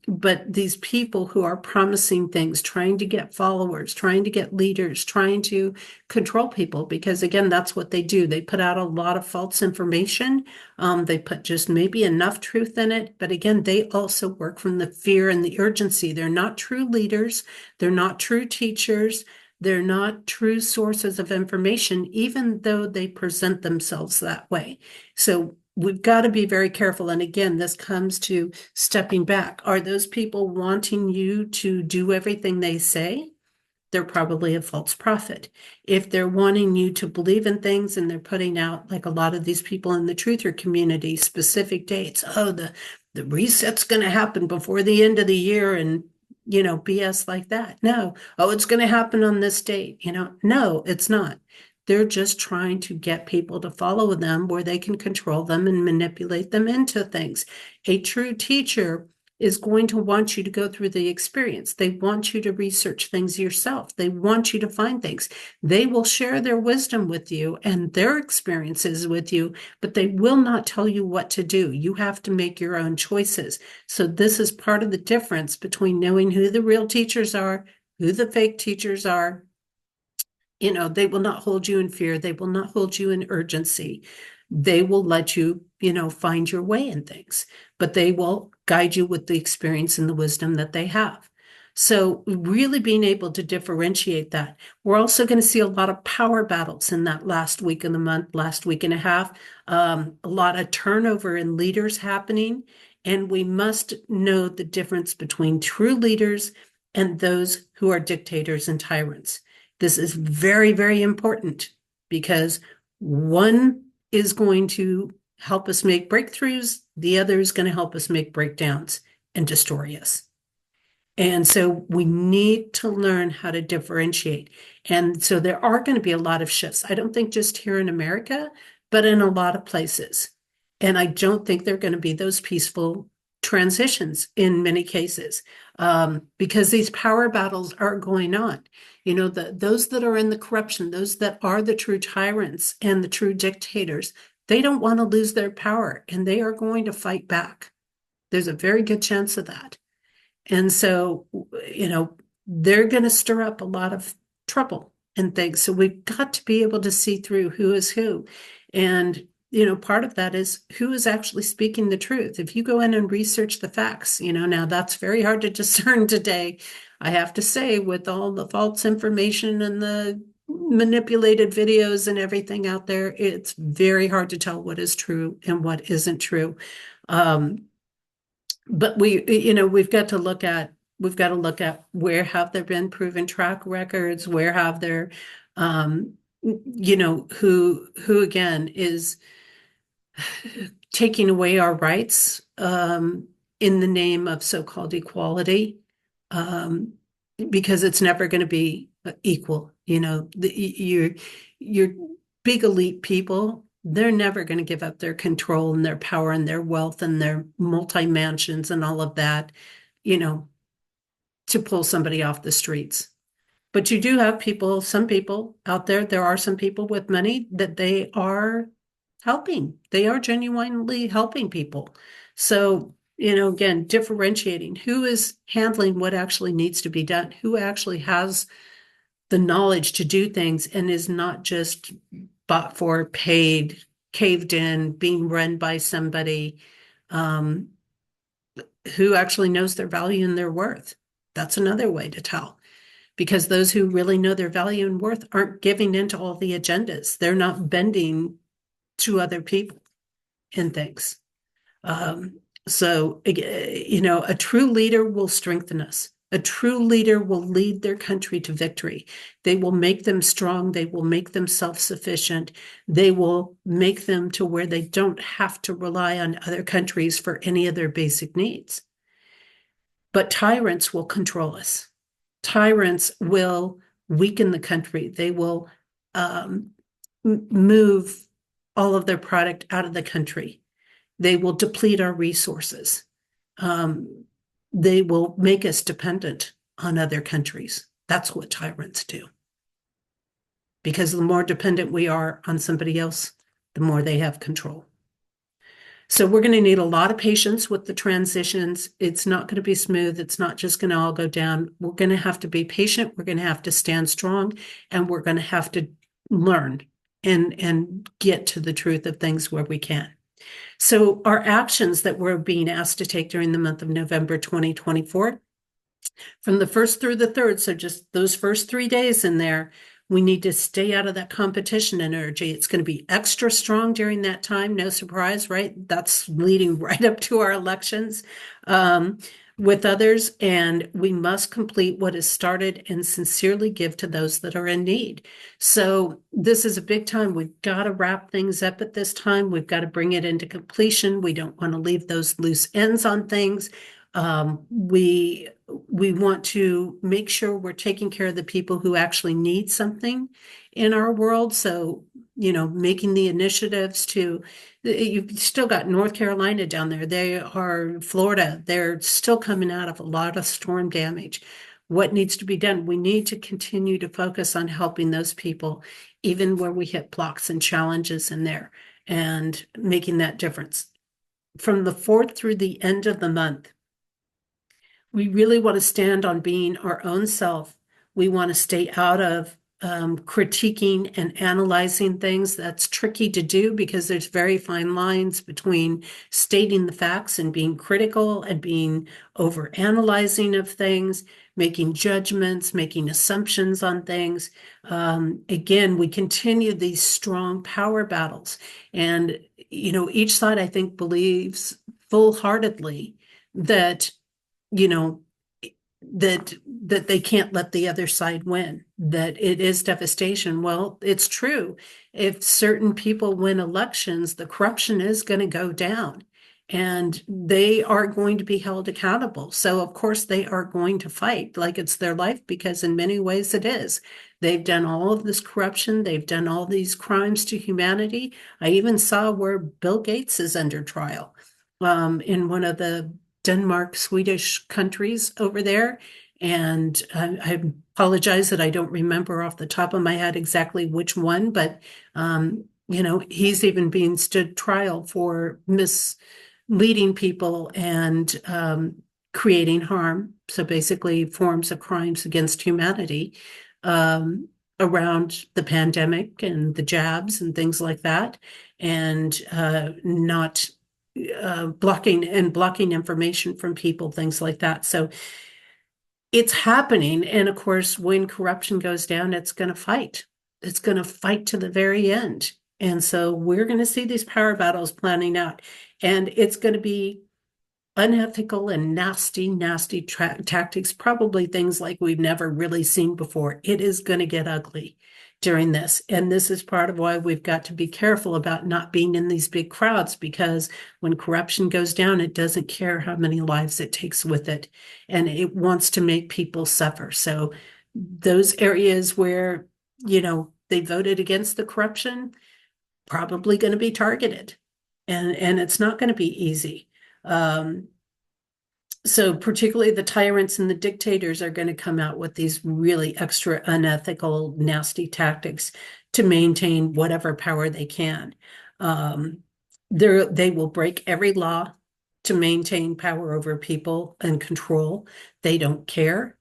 but these people who are promising things, trying to get followers, trying to get leaders, trying to control people, because again, that's what they do. They put out a lot of false information. They put just maybe enough truth in it, but again, they also work from the fear and the urgency. They're not true leaders. They're not true teachers. They're not true sources of information, even though they present themselves that way. So we've got to be very careful. And again, this comes to stepping back. Are those people wanting you to do everything they say? They're probably a false prophet. If they're wanting you to believe in things and they're putting out, like a lot of these people in the truther community, specific dates, oh, the reset's going to happen before the end of the year, and BS like that. No. Oh, it's going to happen on this date. No, it's not. They're just trying to get people to follow them where they can control them and manipulate them into things. A true teacher is going to want you to go through the experience. They want you to research things yourself. They want you to find things. They will share their wisdom with you and their experiences with you, but they will not tell you what to do. You have to make your own choices. So this is part of the difference between knowing who the real teachers are, who the fake teachers are. They will not hold you in fear. They will not hold you in urgency. They will let you, find your way in things, but they will guide you with the experience and the wisdom that they have. So really being able to differentiate that. We're also going to see a lot of power battles in that last week of the month, last week and a half, a lot of turnover in leaders happening. And we must know the difference between true leaders and those who are dictators and tyrants. This is very, very important, because one is going to help us make breakthroughs. The other is going to help us make breakdowns and destroy us. And so we need to learn how to differentiate. And so there are going to be a lot of shifts. I don't think just here in America, but in a lot of places. And I don't think they're going to be those peaceful transitions in many cases, because these power battles are going on. Those that are in the corruption, those that are the true tyrants and the true dictators, they don't want to lose their power, and they are going to fight back. There's a very good chance of that. And so, they're going to stir up a lot of trouble and things. So we've got to be able to see through who is who. And, part of that is who is actually speaking the truth. If you go in and research the facts, now that's very hard to discern today. I have to say, with all the false information and the manipulated videos and everything out there, it's very hard to tell what is true and what isn't true. But we've got to look at where have there been proven track records, where have there, who again is taking away our rights, in the name of so-called equality, because it's never going to be equal. Your big elite people, they're never going to give up their control and their power and their wealth and their multi-mansions and all of that, to pull somebody off the streets. But you do have some people out there are some people with money that they are helping. They are genuinely helping people. So, again, differentiating who is handling what actually needs to be done, who actually has the knowledge to do things and is not just bought for, paid, caved in, being run by somebody, who actually knows their value and their worth. That's another way to tell. Because those who really know their value and worth aren't giving into all the agendas. They're not bending to other people and things. So, a true leader will strengthen us. A true leader will lead their country to victory. They will make them strong. They will make them self-sufficient. They will make them to where they don't have to rely on other countries for any of their basic needs. But tyrants will control us. Tyrants will weaken the country. They will move all of their product out of the country. They will deplete our resources. They will make us dependent on other countries. That's what tyrants do. Because the more dependent we are on somebody else, the more they have control. So we're going to need a lot of patience with the transitions. It's not going to be smooth. It's not just going to all go down. We're going to have to be patient. We're going to have to stand strong, and we're going to have to learn and get to the truth of things where we can. So our actions that we're being asked to take during the month of November 2024, from the 1st through the 3rd, so just those first 3 days in there, we need to stay out of that competition energy. It's going to be extra strong during that time. No surprise, right? That's leading right up to our elections with others. And we must complete what is started and sincerely give to those that are in need. So this is a big time. We've got to wrap things up at this time. We've got to bring it into completion. We don't want to leave those loose ends on things. We want to make sure we're taking care of the people who actually need something in our world. So, making the initiatives you've still got North Carolina down there. They are Florida. They're still coming out of a lot of storm damage. What needs to be done? We need to continue to focus on helping those people, even where we hit blocks and challenges in there, and making that difference. From the 4th through the end of the month, we really want to stand on being our own self. We want to stay out of critiquing and analyzing things. That's tricky to do because there's very fine lines between stating the facts and being critical and being over analyzing of things, making judgments, making assumptions on things. Again, we continue these strong power battles. And, each side, I think, believes full-heartedly that that they can't let the other side win, that it is devastation. Well, it's true. If certain people win elections, the corruption is going to go down and they are going to be held accountable. So of course they are going to fight like it's their life, because in many ways it is. They've done all of this corruption. They've done all these crimes to humanity. I even saw where Bill Gates is under trial in one of the Denmark, Swedish countries over there. And I apologize that I don't remember off the top of my head exactly which one, but he's even being stood trial for misleading people and creating harm. So basically, forms of crimes against humanity um, around the pandemic and the jabs and things like that, and not blocking information from people, things like that. So it's happening. And of course, when corruption goes down, it's going to fight. It's going to fight to the very end. And so we're going to see these power battles planning out. And it's going to be unethical and nasty, nasty tactics, probably things like we've never really seen before. It is going to get ugly during this. And this is part of why we've got to be careful about not being in these big crowds, because when corruption goes down, it doesn't care how many lives it takes with it. And it wants to make people suffer. So those areas where, they voted against the corruption, probably going to be targeted. And it's not going to be easy. So particularly the tyrants and the dictators are going to come out with these really extra unethical, nasty tactics to maintain whatever power they can. They will break every law to maintain power over people and control. They don't care.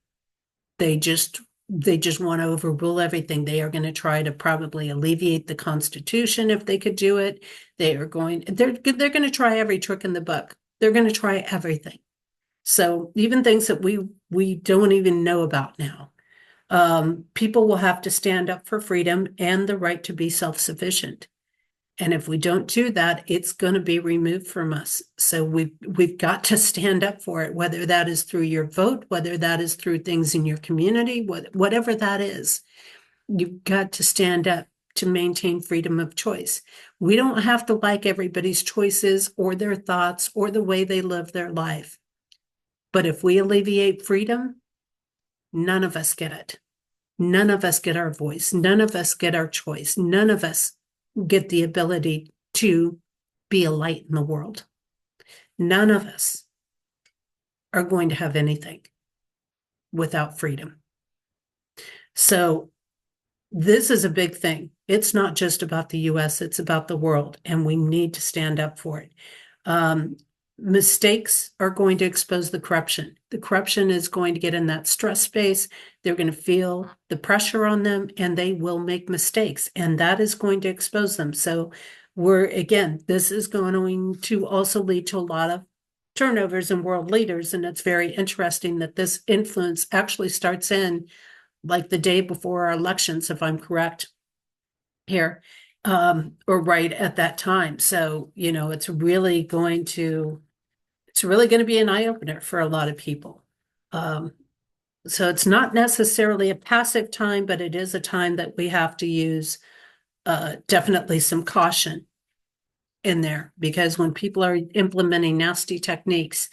They just want to overrule everything. They are going to try to probably alleviate the Constitution if they could do it. They're going to try every trick in the book. They're going to try everything. So even things that we don't even know about now. People will have to stand up for freedom and the right to be self-sufficient. And if we don't do that, it's going to be removed from us. So we've got to stand up for it, whether that is through your vote, whether that is through things in your community, whatever that is. You've got to stand up to maintain freedom of choice. We don't have to like everybody's choices or their thoughts or the way they live their life. But if we alleviate freedom, none of us get it. None of us get our voice. None of us get our choice. None of us get the ability to be a light in the world. None of us are going to have anything without freedom. So this is a big thing. It's not just about the US, it's about the world, and we need to stand up for it. Mistakes are going to expose the corruption. The corruption is going to get in that stress space. They're going to feel the pressure on them, and they will make mistakes, and that is going to expose them. So this is going to also lead to a lot of turnovers in world leaders. And it's very interesting that this influence actually starts in like the day before our elections, if I'm correct here, or right at that time. So, it's really going to be an eye-opener for a lot of people. So it's not necessarily a passive time, but it is a time that we have to use definitely some caution in there, because when people are implementing nasty techniques,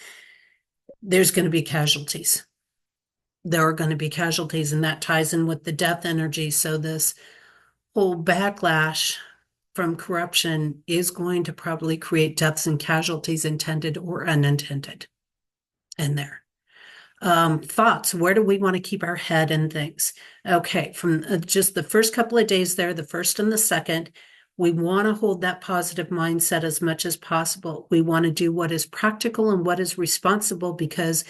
there's going to be casualties. There are going to be casualties, and that ties in with the death energy. So this whole backlash from corruption is going to probably create deaths and casualties, intended or unintended, in there. Thoughts, where do we want to keep our head in things? Okay, from just the first couple of days there, the first and the second, we want to hold that positive mindset as much as possible. We want to do what is practical and what is responsible, because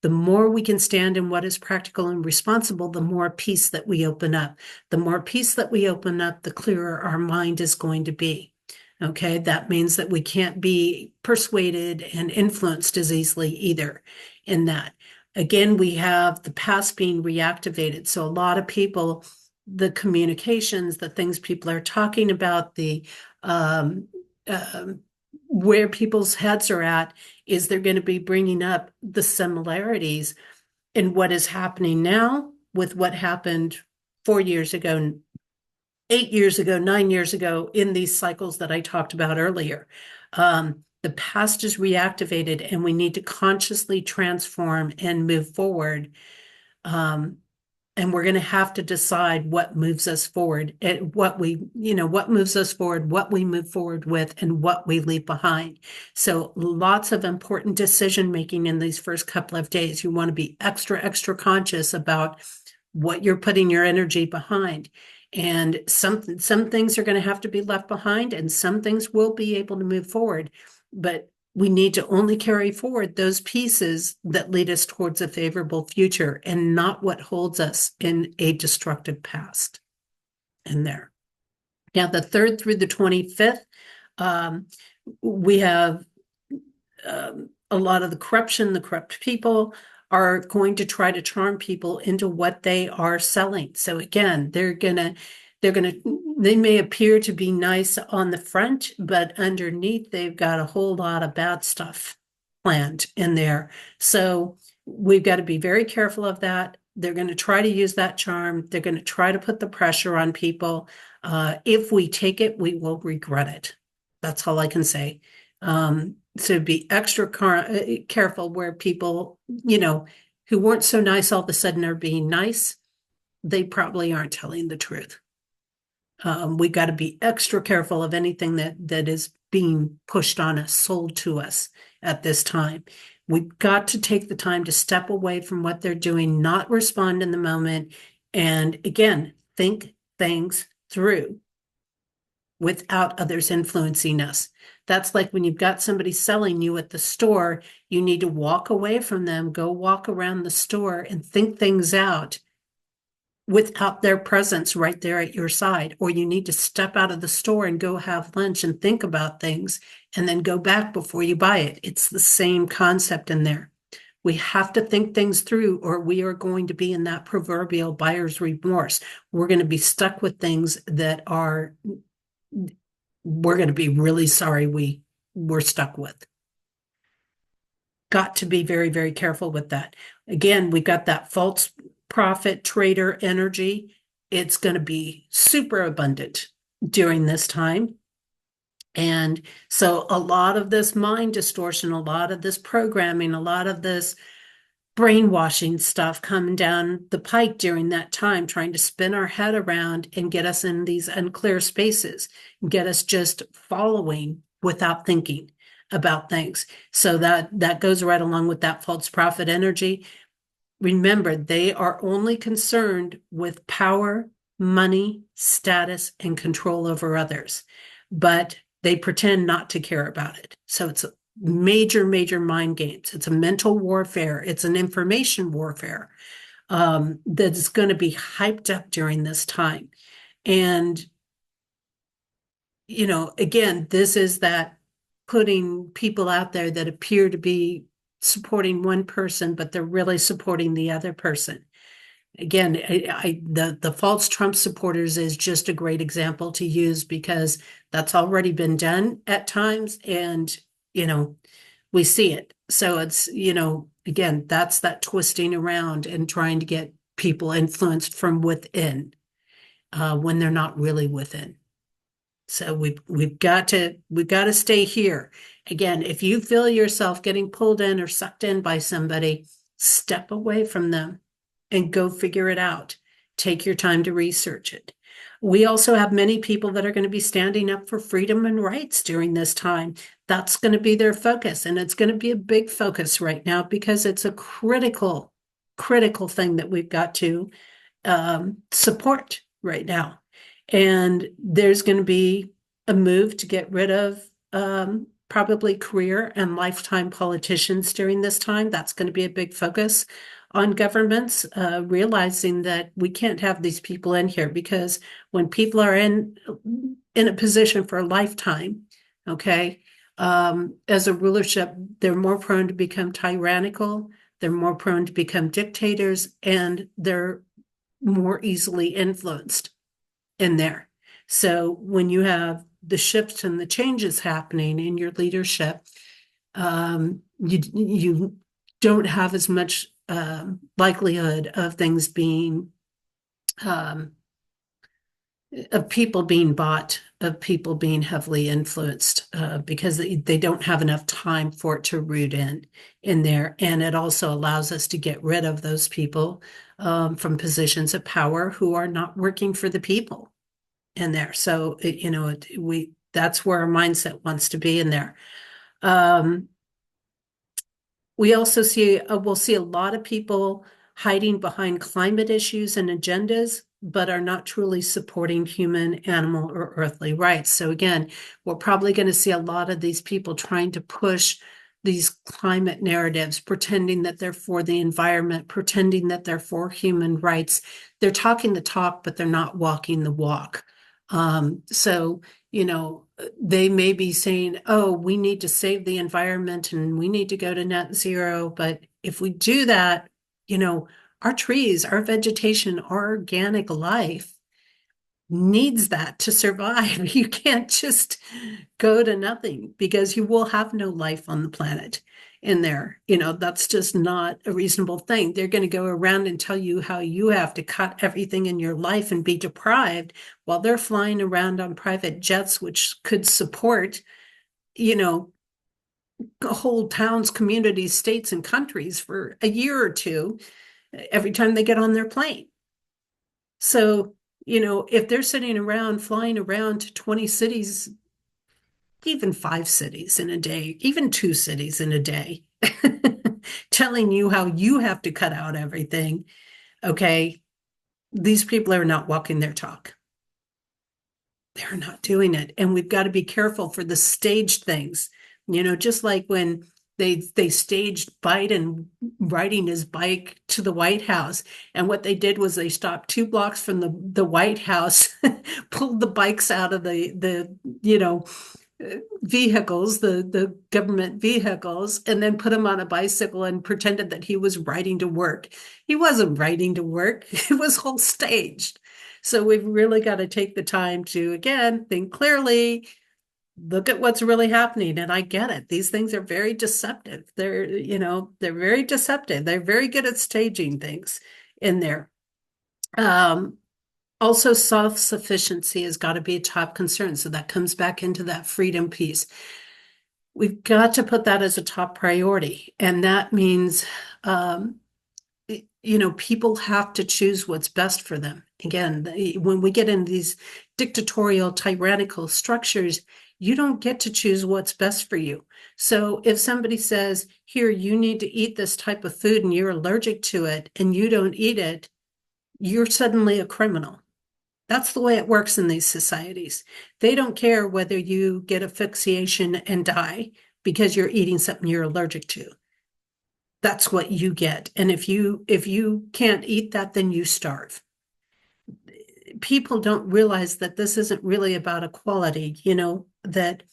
the more we can stand in what is practical and responsible, the more peace that we open up. The more peace that we open up, the clearer our mind is going to be. Okay, that means that we can't be persuaded and influenced as easily either in that. Again, we have the past being reactivated. So a lot of people, the communications, the things people are talking about, the where people's heads are at, is they're going to be bringing up the similarities in what is happening now with what happened 4 years ago, 8 years ago, 9 years ago, in these cycles that I talked about earlier. The past is reactivated, and we need to consciously transform and move forward. And we're going to have to decide what moves us forward, and what moves us forward, what we move forward with, and what we leave behind. So lots of important decision making in these first couple of days. You want to be extra, extra conscious about what you're putting your energy behind. And some things are going to have to be left behind, and some things will be able to move forward. But we need to only carry forward those pieces that lead us towards a favorable future, and not what holds us in a destructive past in there. Now, the 3rd through the 25th, we have a lot of the corruption. The corrupt people are going to try to charm people into what they are selling. So again, they may appear to be nice on the front, but underneath they've got a whole lot of bad stuff planned in there. So we've got to be very careful of that. They're going to try to use that charm. They're going to try to put the pressure on people. If we take it, we will regret it. That's all I can say. So be extra careful where people, who weren't so nice all of a sudden are being nice. They probably aren't telling the truth. We got to be extra careful of anything that is being pushed on us, sold to us at this time. We've got to take the time to step away from what they're doing, not respond in the moment, and again, think things through without others influencing us. That's like when you've got somebody selling you at the store, you need to walk away from them, go walk around the store and think things out without their presence right there at your side. Or you need to step out of the store and go have lunch and think about things and then go back before you buy it. It's the same concept in there. We have to think things through, or we are going to be in that proverbial buyer's remorse. We're going to be stuck with things that we're going to be really sorry we were stuck with. Got to be very, very careful with that. Again, we've got that false prophet trader energy. It's going to be super abundant during this time. And so a lot of this mind distortion, a lot of this programming, a lot of this brainwashing stuff coming down the pike during that time, trying to spin our head around and get us in these unclear spaces, get us just following without thinking about things. So that goes right along with that false prophet energy. Remember, they are only concerned with power, money, status, and control over others, but they pretend not to care about it. So it's major, major mind games. It's a mental warfare. It's an information warfare that's going to be hyped up during this time. And, again, this is that putting people out there that appear to be supporting one person, but they're really supporting the other person. Again, the false Trump supporters is just a great example to use, because that's already been done at times, and we see it. So it's, again, that's that twisting around and trying to get people influenced from within when they're not really within. So we've got to stay here. Again, if you feel yourself getting pulled in or sucked in by somebody, step away from them and go figure it out. Take your time to research it. We also have many people that are going to be standing up for freedom and rights during this time. That's going to be their focus, and it's going to be a big focus right now, because it's a critical thing that we've got to support right now. And there's going to be a move to get rid of probably career and lifetime politicians during this time. That's going to be a big focus on governments, realizing that we can't have these people in here, because when people are in a position for a lifetime, okay, as a rulership, they're more prone to become tyrannical, they're more prone to become dictators, and they're more easily influenced in there. So when you have the shifts and the changes happening in your leadership, you don't have as much likelihood of things being of people being bought of people being heavily influenced because they don't have enough time for it to root in there. And it also allows us to get rid of those people from positions of power who are not working for the people in there. So, that's where our mindset wants to be in there. Um, we also we'll see a lot of people hiding behind climate issues and agendas, but are not truly supporting human, animal, or earthly rights. So again, we're probably going to see a lot of these people trying to push these climate narratives, pretending that they're for the environment, pretending that they're for human rights. They're talking the talk, but they're not walking the walk. So, they may be saying, oh, we need to save the environment and we need to go to net zero. But if we do that, our trees, our vegetation, our organic life needs that to survive. You can't just go to nothing because you will have no life on the planet in there. That's just not a reasonable thing. They're going to go around and tell you how you have to cut everything in your life and be deprived while they're flying around on private jets, which could support, whole towns, communities, states, and countries for a year or two every time they get on their plane. So, if they're sitting around, flying around to 20 cities, even 5 cities in a day, even 2 cities in a day, telling you how you have to cut out everything, okay, these people are not walking their talk. They're not doing it. And we've got to be careful for the staged things, just like when they staged Biden riding his bike to the White House. And what they did was they stopped 2 blocks from the White House, pulled the bikes out of the vehicles, the government vehicles, and then put him on a bicycle and pretended that he was riding to work. He wasn't riding to work. It was all staged. So we've really got to take the time to, again, think clearly, look at what's really happening. And I get it. These things are very deceptive. They're very deceptive. They're very good at staging things in there. Also, self-sufficiency has got to be a top concern. So that comes back into that freedom piece. We've got to put that as a top priority. And that means, people have to choose what's best for them. Again, when we get in these dictatorial, tyrannical structures, you don't get to choose what's best for you. So if somebody says, here, you need to eat this type of food and you're allergic to it and you don't eat it, you're suddenly a criminal. That's the way it works in these societies. They don't care whether you get asphyxiation and die because you're eating something you're allergic to. That's what you get. And if you can't eat that, then you starve. People don't realize that this isn't really about equality, that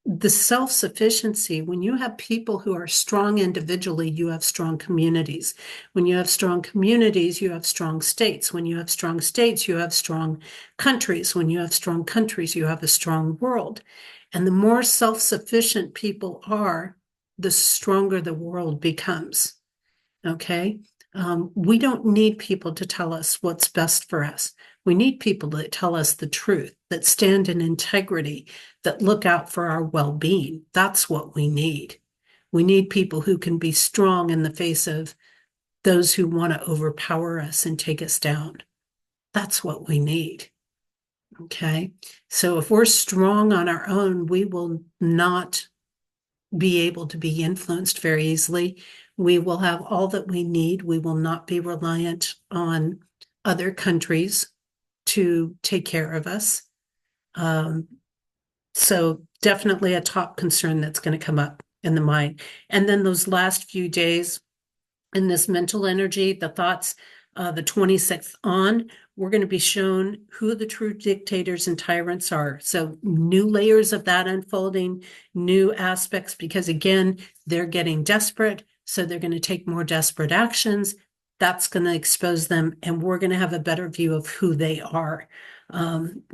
the self-sufficiency, when you have people who are strong individually, you have strong communities. When you have strong communities, you have strong states. When you have strong states, you have strong countries. When you have strong countries, you have a strong world. And the more self-sufficient people are, the stronger the world becomes. Okay? We don't need people to tell us what's best for us. We need people that tell us the truth, that stand in integrity, that look out for our well-being. That's what we need. We need people who can be strong in the face of those who want to overpower us and take us down. That's what we need. Okay? So if we're strong on our own, we will not be able to be influenced very easily. We will have all that we need. We will not be reliant on other countries to take care of us. So definitely a top concern that's going to come up in the mind. And then those last few days in this mental energy, the thoughts, the 26th on, we're going to be shown who the true dictators and tyrants are. So new layers of that unfolding, new aspects, because again, they're getting desperate. So they're going to take more desperate actions. That's going to expose them. And we're going to have a better view of who they are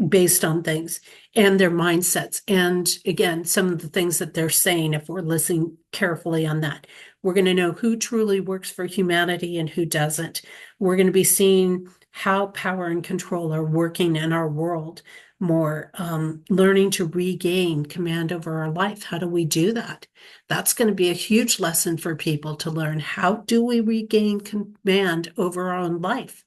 based on things and their mindsets. And again, some of the things that they're saying, if we're listening carefully on that, We're going to know who truly works for humanity and who doesn't. We're going to be seeing how power and control are working in our world more, learning to regain command over our life. How do we do that? That's going to be a huge lesson for people to learn. How do we regain command over our own life?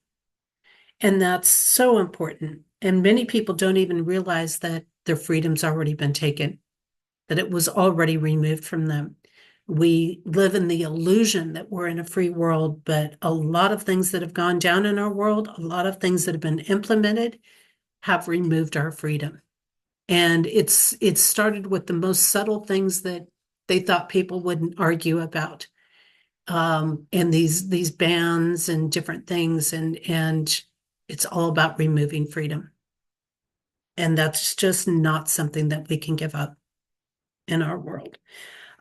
And that's so important. And many people don't even realize that their freedom's already been taken, that it was already removed from them. We live in the illusion that we're in a free world, but a lot of things that have gone down in our world, a lot of things that have been implemented have removed our freedom. And it started with the most subtle things that they thought people wouldn't argue about. And these bans and different things, and it's all about removing freedom. And that's just not something that we can give up in our world.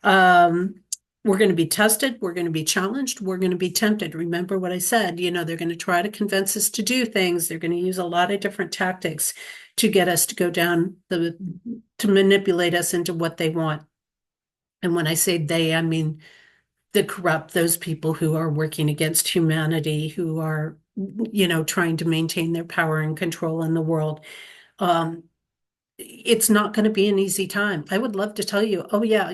Um, we're going to be tested. We're going to be challenged. We're going to be tempted. Remember what I said, they're going to try to convince us to do things. They're going to use a lot of different tactics to get us to go down to manipulate us into what they want. And when I say they, I mean the corrupt, those people who are working against humanity, who are, trying to maintain their power and control in the world. It's not going to be an easy time. I would love to tell you, oh yeah,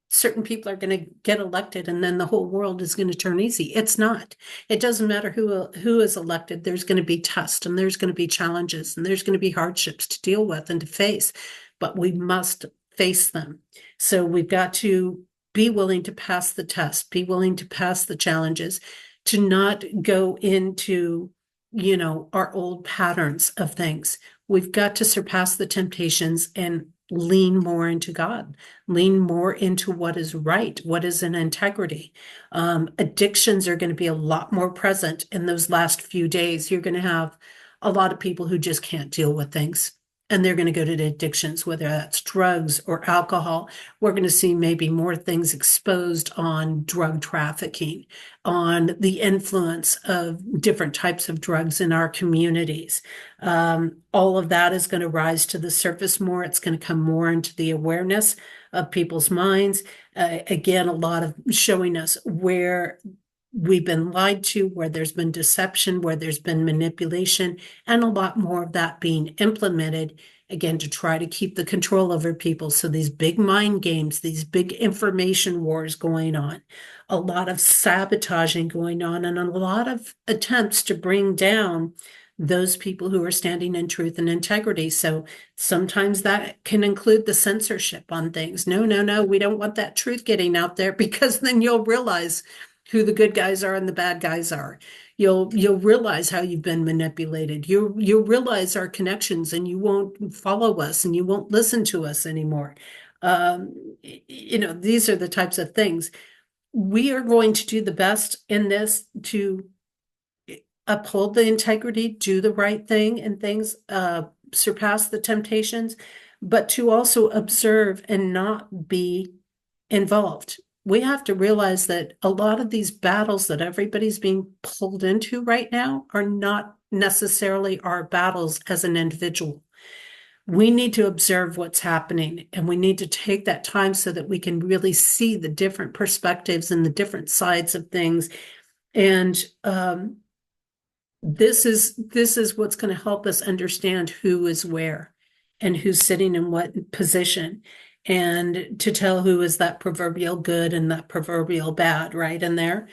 certain people are going to get elected and then the whole world is going to turn easy. It's not. It doesn't matter who is elected. There's going to be tests and there's going to be challenges and there's going to be hardships to deal with and to face, but we must face them. So we've got to be willing to pass the test, be willing to pass the challenges, to not go into, our old patterns of things. We've got to surpass the temptations and lean more into God, lean more into what is right, what is in integrity. Addictions are going to be a lot more present in those last few days. You're going to have a lot of people who just can't deal with things. And they're going to go to the addictions, whether that's drugs or alcohol. We're going to see maybe more things exposed on drug trafficking, on the influence of different types of drugs in our communities. All of that is going to rise to the surface more. It's going to come more into the awareness of people's minds. Again, a lot of showing us where we've been lied to, where there's been deception, where there's been manipulation, and a lot more of that being implemented, again, to try to keep the control over people. So these big mind games, these big information wars going on, a lot of sabotaging going on, and a lot of attempts to bring down those people who are standing in truth and integrity. So sometimes that can include the censorship on things. No, we don't want that truth getting out there, because then you'll realize who the good guys are and the bad guys are. You'll realize how you've been manipulated. You'll realize our connections, and you won't follow us and you won't listen to us anymore. These are the types of things. We are going to do the best in this to uphold the integrity, do the right thing, and things surpass the temptations, but to also observe and not be involved. We have to realize that a lot of these battles that everybody's being pulled into right now are not necessarily our battles as an individual. We need to observe what's happening, and we need to take that time so that we can really see the different perspectives and the different sides of things. And this is what's going to help us understand who is where and who's sitting in what position, and to tell who is that proverbial good and that proverbial bad right in there.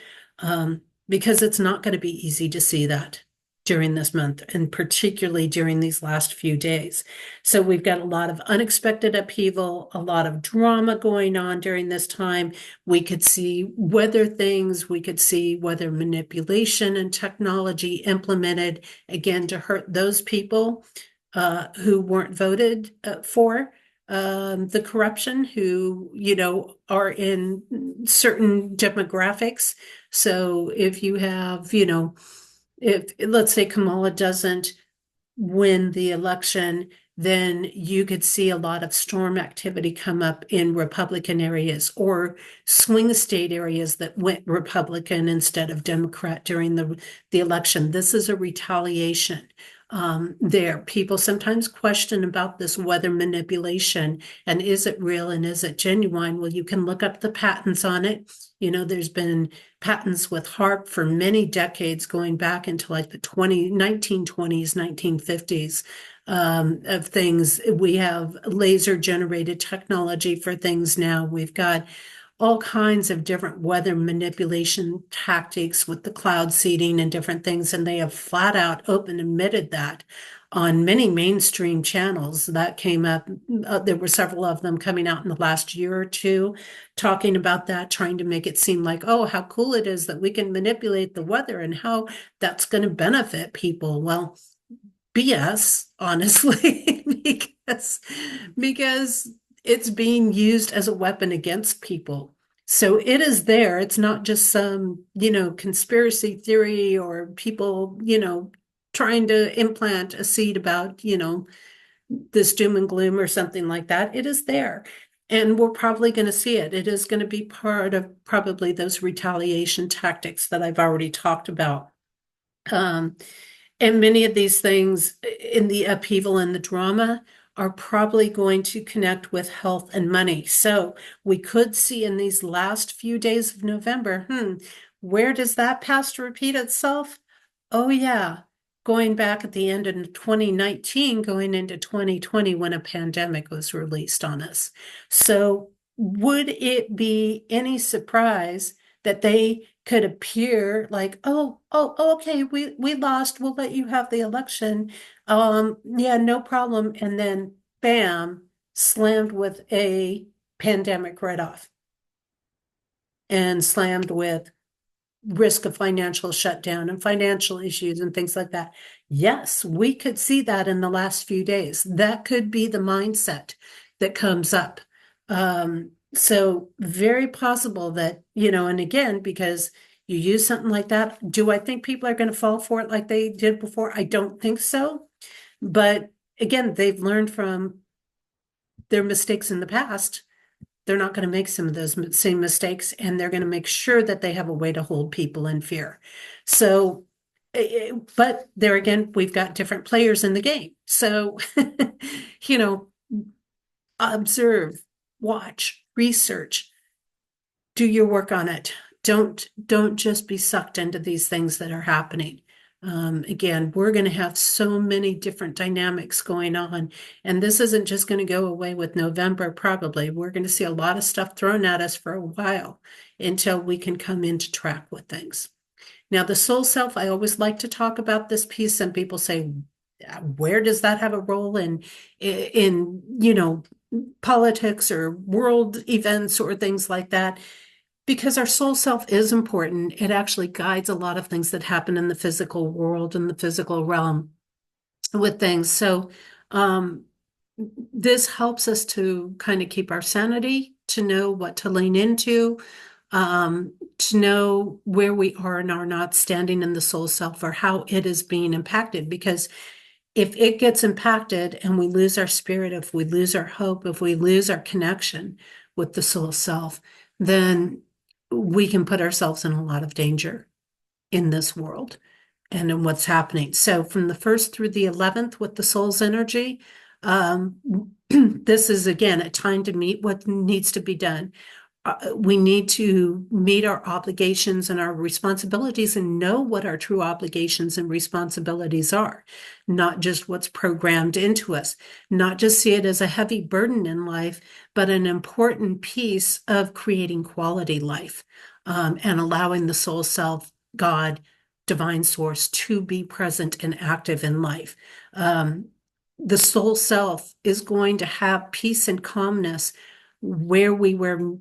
Because it's not going to be easy to see that during this month, and particularly during these last few days. So we've got a lot of unexpected upheaval, a lot of drama going on during this time. We could see weather things, we could see weather manipulation and technology implemented, again, to hurt those people who weren't voted for the corruption, who, are in certain demographics. So if you have, if let's say Kamala doesn't win the election, then you could see a lot of storm activity come up in Republican areas or swing state areas that went Republican instead of Democrat during the election. This is a retaliation. there. People sometimes question about this weather manipulation and is it real and is it genuine? Well, you can look up the patents on it. There's been patents with HAARP for many decades, going back into like the 1920s, 1950s, of things. We have laser generated technology for things now. We've got all kinds of different weather manipulation tactics with the cloud seeding and different things, and they have flat out open admitted that on many mainstream channels that came up. There were several of them coming out in the last year or two talking about that, trying to make it seem like, oh, how cool it is that we can manipulate the weather and how that's going to benefit people. Well, BS, honestly, because it's being used as a weapon against people. So it is there. It's not just some, conspiracy theory or people, trying to implant a seed about, this doom and gloom or something like that. It is there. And we're probably going to see it. It is going to be part of probably those retaliation tactics that I've already talked about. And many of these things in the upheaval and the drama are probably going to connect with health and money. So we could see in these last few days of November, where does that past repeat itself? Oh, yeah. Going back at the end of 2019, going into 2020 when a pandemic was released on us. So would it be any surprise that they could appear like, oh, okay, we lost. We'll let you have the election. Yeah, no problem. And then bam, slammed with a pandemic right off and slammed with risk of financial shutdown and financial issues and things like that. Yes, we could see that in the last few days. That could be the mindset that comes up. So very possible that, and again, because you use something like that, do I think people are going to fall for it like they did before? I don't think so. But again, they've learned from their mistakes in the past. They're not going to make some of those same mistakes, and they're going to make sure that they have a way to hold people in fear. So, but there again, we've got different players in the game. So, you know, observe, watch, research, do your work on it. Don't just be sucked into these things that are happening. Again, we're going to have so many different dynamics going on, and this isn't just going to go away with November, probably. We're going to see a lot of stuff thrown at us for a while until we can come into track with things. Now, the soul self, I always like to talk about this piece. Some people say, where does that have a role in politics or world events or things like that? Because our soul self is important. It actually guides a lot of things that happen in the physical world and the physical realm with things. So this helps us to kind of keep our sanity, to know what to lean into, to know where we are and are not standing in the soul self or how it is being impacted. Because if it gets impacted and we lose our spirit, if we lose our hope, if we lose our connection with the soul self, then we can put ourselves in a lot of danger in this world and in what's happening. So from the 1st through the 11th with the soul's energy, this is again a time to meet what needs to be done. We need to meet our obligations and our responsibilities and know what our true obligations and responsibilities are, not just what's programmed into us, not just see it as a heavy burden in life, but an important piece of creating quality life, and allowing the soul self, God, divine source to be present and active in life. The soul self is going to have peace and calmness where we were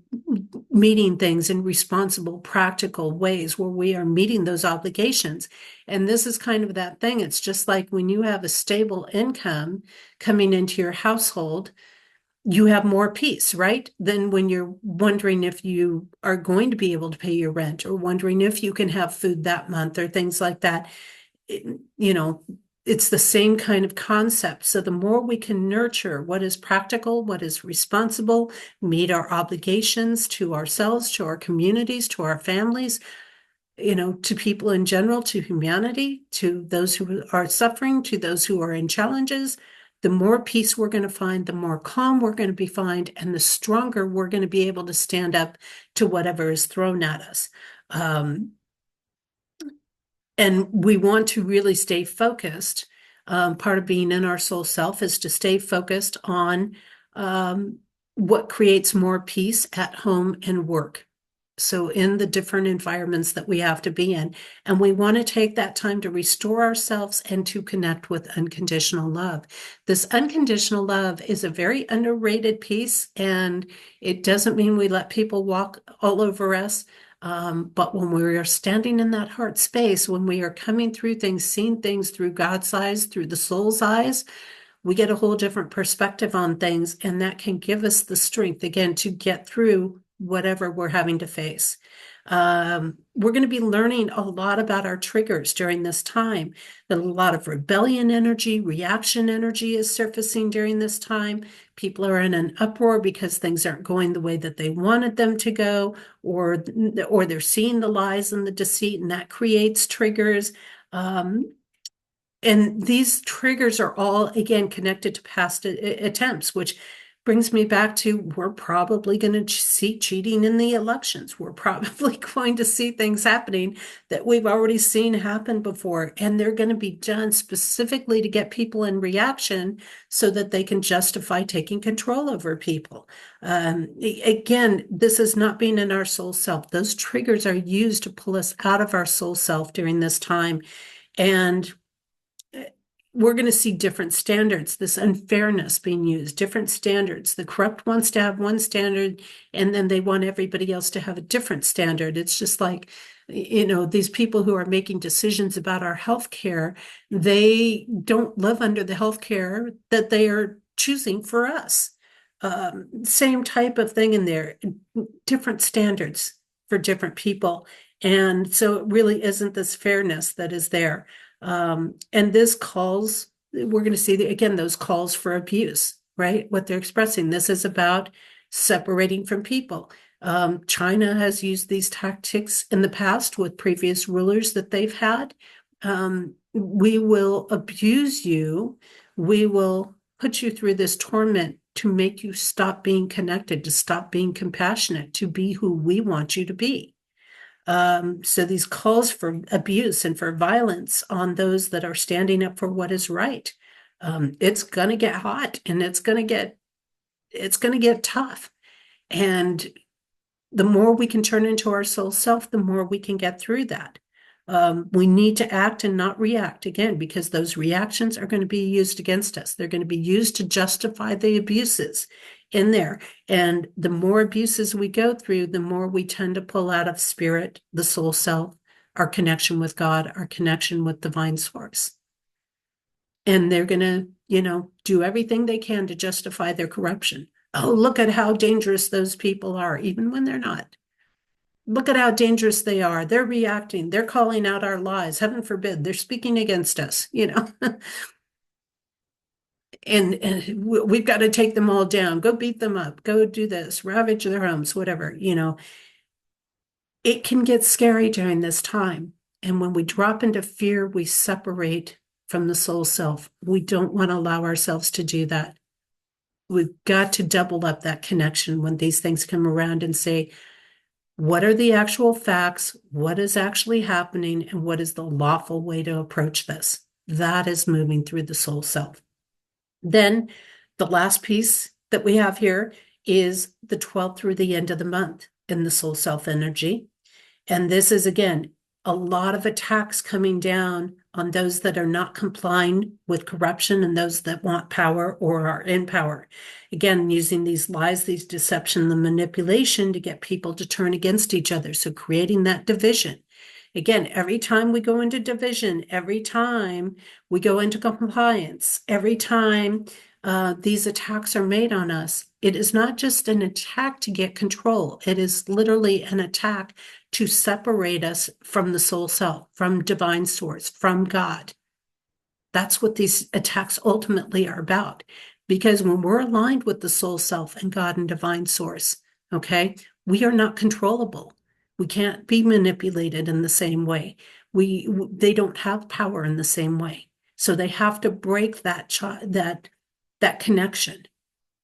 meeting things in responsible, practical ways, where we are meeting those obligations. And this is kind of that thing. It's just like when you have a stable income coming into your household, you have more peace, right? Than when you're wondering if you are going to be able to pay your rent or wondering if you can have food that month or things like that. It's the same kind of concept. So the more we can nurture what is practical, what is responsible, meet our obligations to ourselves, to our communities, to our families, to people in general, to humanity, to those who are suffering, to those who are in challenges, the more peace we're going to find, the more calm we're going to be find, and the stronger we're going to be able to stand up to whatever is thrown at us. Um, and we want to really stay focused. Part of being in our soul self is to stay focused on what creates more peace at home and work. So in the different environments that we have to be in. And we want to take that time to restore ourselves and to connect with unconditional love. This unconditional love is a very underrated piece, and it doesn't mean we let people walk all over us. But when we are standing in that heart space, when we are coming through things, seeing things through God's eyes, through the soul's eyes, we get a whole different perspective on things, and that can give us the strength, again, to get through whatever we're having to face. We're going to be learning a lot about our triggers during this time. A lot of rebellion energy, reaction energy is surfacing during this time. People are in an uproar because things aren't going the way that they wanted them to go, or they're seeing the lies and the deceit, and that creates triggers. And these triggers are all, again, connected to past attempts, which brings me back to we're probably going to see cheating in the elections. We're probably going to see things happening that we've already seen happen before, and they're going to be done specifically to get people in reaction so that they can justify taking control over people. Again, this is not being in our soul self. Those triggers are used to pull us out of our soul self during this time. And we're going to see different standards, this unfairness being used, different standards. The corrupt wants to have one standard, and then they want everybody else to have a different standard. It's just like, these people who are making decisions about our health care, they don't live under the health care that they are choosing for us. Same type of thing in there, different standards for different people. And so it really isn't this fairness that is there. And this calls, we're going to see again, those calls for abuse, right? What they're expressing. This is about separating from people. China has used these tactics in the past with previous rulers that they've had. We will abuse you. We will put you through this torment to make you stop being connected, to stop being compassionate, to be who we want you to be. So these calls for abuse and for violence on those that are standing up for what is right. It's going to get hot, and it's going to get tough. And the more we can turn into our soul self, the more we can get through that. We need to act and not react, again, because those reactions are going to be used against us. They're going to be used to justify the abuses in there. And the more abuses we go through, the more we tend to pull out of spirit, the soul self, our connection with God, our connection with divine source. And they're going to, do everything they can to justify their corruption. Oh, look at how dangerous those people are, even when they're not. Look at how dangerous they are. They're reacting. They're calling out our lies. Heaven forbid. They're speaking against us, and we've got to take them all down. Go beat them up. Go do this. Ravage their homes, whatever, It can get scary during this time. And when we drop into fear, we separate from the soul self. We don't want to allow ourselves to do that. We've got to double up that connection when these things come around and say, what are the actual facts? What is actually happening? And what is the lawful way to approach this? That is moving through the soul self. Then the last piece that we have here is the 12th through the end of the month in the soul self energy. And this is, again, a lot of attacks coming down on those that are not complying with corruption and those that want power or are in power. Again, using these lies, these deception, the manipulation to get people to turn against each other. So creating that division. Again, every time we go into division, every time we go into compliance, every time these attacks are made on us, it is not just an attack to get control. It is literally an attack to separate us from the soul self, from divine source, from God. That's what these attacks ultimately are about. Because when we're aligned with the soul self and God and divine source, okay, we are not controllable. We can't be manipulated in the same way. They don't have power in the same way. So they have to break that connection.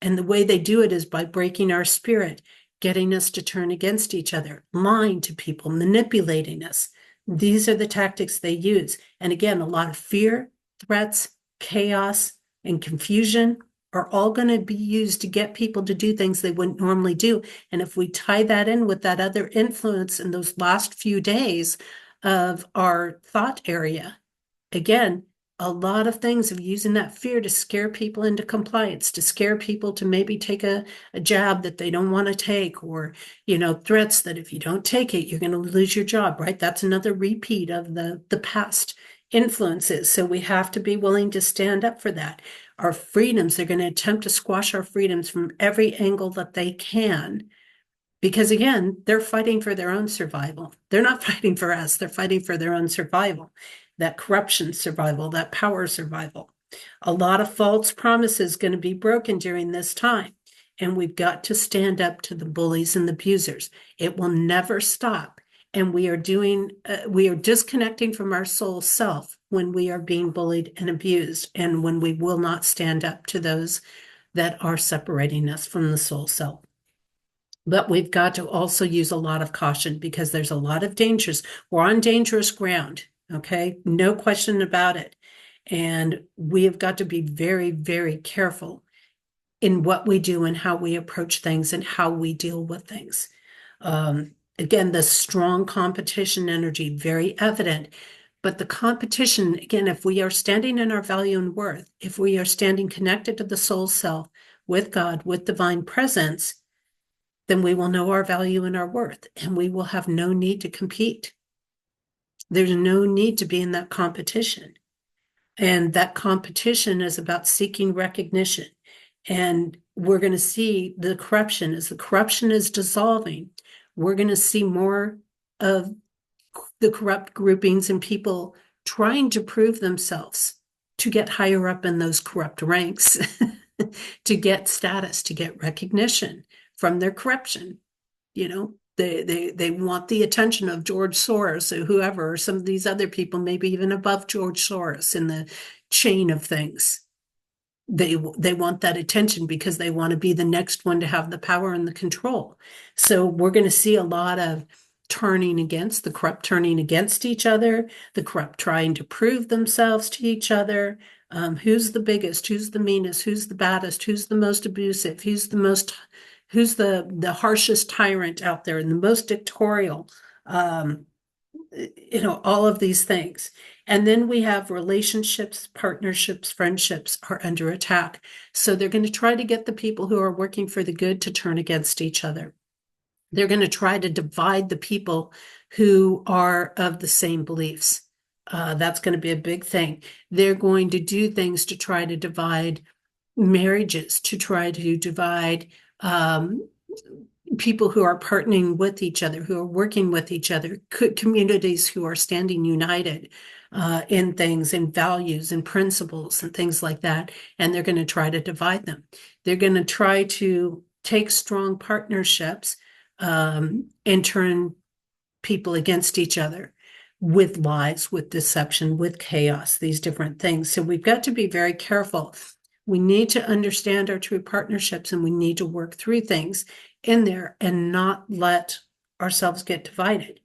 And the way they do it is by breaking our spirit, getting us to turn against each other, lying to people, manipulating us. These are the tactics they use. And again, a lot of fear, threats, chaos, and confusion are all going to be used to get people to do things they wouldn't normally do. And if we tie that in with that other influence in those last few days of our thought area, again, a lot of things of using that fear to scare people into compliance, to scare people to maybe take a job that they don't want to take, or, threats that if you don't take it, you're going to lose your job, right? That's another repeat of the past influences. So we have to be willing to stand up for that. Our freedoms, they're going to attempt to squash our freedoms from every angle that they can. Because again, they're fighting for their own survival. They're not fighting for us. They're fighting for their own survival, that corruption survival, that power survival. A lot of false promises going to be broken during this time. And we've got to stand up to the bullies and the abusers. It will never stop. And we are disconnecting from our soul self when we are being bullied and abused, and when we will not stand up to those that are separating us from the soul self. But we've got to also use a lot of caution because there's a lot of dangers. We're on dangerous ground, okay? No question about it. And we have got to be very, very careful in what we do and how we approach things and how we deal with things. Again, the strong competition energy, very evident. But the competition, again, if we are standing in our value and worth, if we are standing connected to the soul self with God, with divine presence, then we will know our value and our worth, and we will have no need to compete. There's no need to be in that competition. And that competition is about seeking recognition. And we're going to see the corruption. As the corruption is dissolving, we're going to see more of the corrupt groupings and people trying to prove themselves to get higher up in those corrupt ranks, to get status, to get recognition from their corruption. They want the attention of George Soros or whoever, or some of these other people, maybe even above George Soros in the chain of things. They want that attention because they want to be the next one to have the power and the control. So we're going to see a lot of turning against, the corrupt turning against each other, the corrupt trying to prove themselves to each other. Who's the biggest? Who's the meanest? Who's the baddest? Who's the most abusive? Who's the harshest tyrant out there and the most dictatorial? All of these things. And then we have relationships, partnerships, friendships are under attack. So they're going to try to get the people who are working for the good to turn against each other. They're going to try to divide the people who are of the same beliefs. That's going to be a big thing. They're going to do things to try to divide marriages, to try to divide people who are partnering with each other, who are working with each other, communities who are standing united in things, in values and principles and things like that. And they're going to try to divide them. They're going to try to take strong partnerships and turn people against each other with lies, with deception, with chaos, these different things. So we've got to be very careful. We need to understand our true partnerships, and we need to work through things in there and not let ourselves get divided.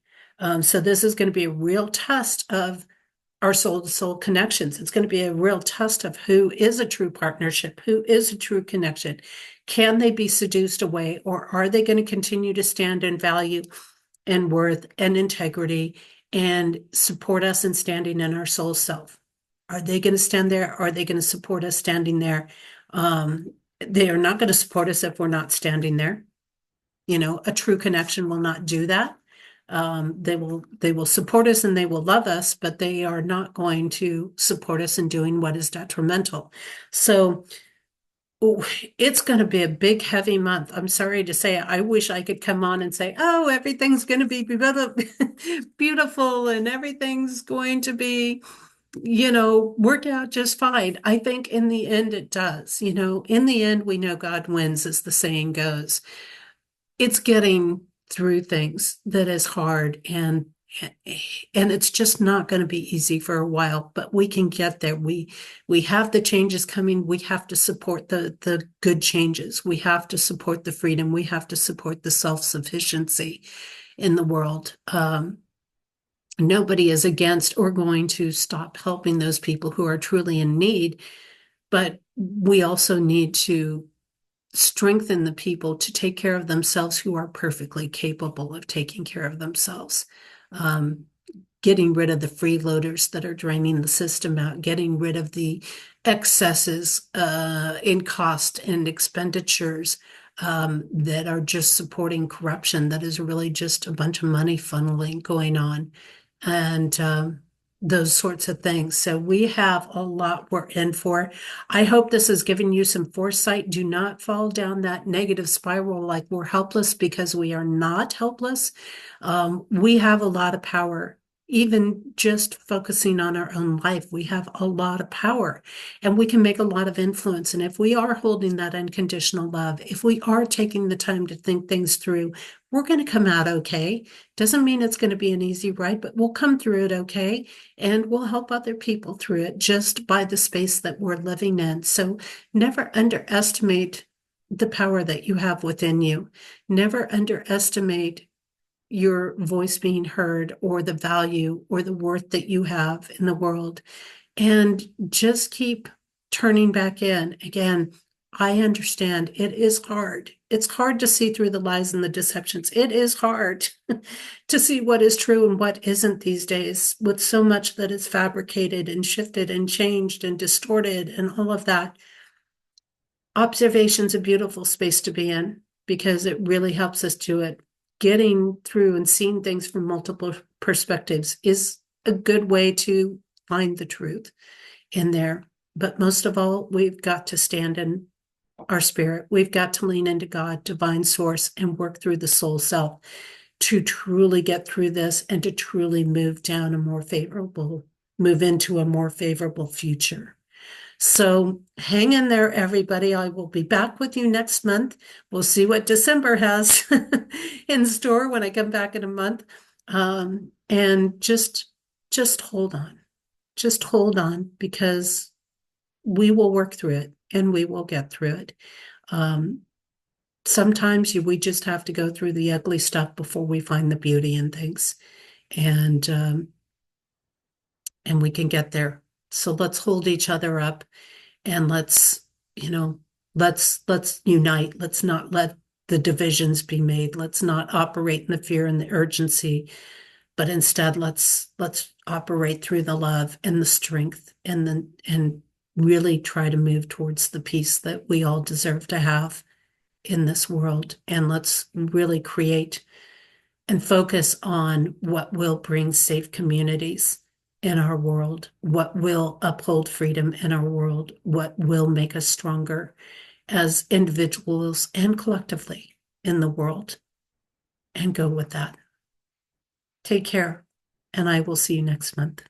So this is going to be a real test of our soul-to-soul connections. It's going to be a real test of who is a true partnership, who is a true connection. Can they be seduced away, or are they going to continue to stand in value and worth and integrity and support us in standing in our soul self? Are they going to stand there? Are they going to support us standing there? They are not going to support us if we're not standing there. A true connection will not do that. They will support us and they will love us, but they are not going to support us in doing what is detrimental. So it's going to be a big, heavy month. I'm sorry to say, I wish I could come on and say, oh, everything's going to be beautiful and everything's going to be, work out just fine. I think in the end it does. In the end, we know God wins, as the saying goes. It's getting through things that is hard, and it's just not going to be easy for a while, but we can get there. We have the changes coming. We have to support the good changes. We have to support the freedom. We have to support the self-sufficiency in the world. Nobody is against or going to stop helping those people who are truly in need, but we also need to strengthen the people to take care of themselves who are perfectly capable of taking care of themselves. Um, Getting rid of the freeloaders that are draining the system out, getting rid of the excesses in cost and expenditures that are just supporting corruption, that is really just a bunch of money funneling going on, and those sorts of things. So we have a lot we're in for. I hope this has given you some foresight. Do not fall down that negative spiral like we're helpless, because we are not helpless. We have a lot of power. Even just focusing on our own life, we have a lot of power and we can make a lot of influence. And if we are holding that unconditional love, if we are taking the time to think things through, we're going to come out okay. Doesn't mean it's going to be an easy ride, but we'll come through it okay. And we'll help other people through it just by the space that we're living in. So never underestimate the power that you have within you. Never underestimate your voice being heard, or the value or the worth that you have in the world. And just keep turning back in. Again, I understand it is hard. It's hard to see through the lies and the deceptions. It is hard to see what is true and what isn't these days, with so much that is fabricated and shifted and changed and distorted and all of that. Observation's a beautiful space to be in, because it really helps us do it. Getting through and seeing things from multiple perspectives is a good way to find the truth in there. But most of all, we've got to stand in our spirit. We've got to lean into God, divine source, and work through the soul self to truly get through this and to truly move into a more favorable future. So hang in there, everybody. I will be back with you next month. We'll see what December has in store when I come back in a month. And just hold on. Just hold on, because we will work through it and we will get through it. Sometimes we just have to go through the ugly stuff before we find the beauty in things. And we can get there. So let's hold each other up, and let's unite. Let's not let the divisions be made. Let's not operate in the fear and the urgency, but instead let's operate through the love and the strength, and really try to move towards the peace that we all deserve to have in this world. And let's really create and focus on what will bring safe communities in our world, what will uphold freedom in our world, what will make us stronger as individuals and collectively in the world, and go with that. Take care, and I will see you next month.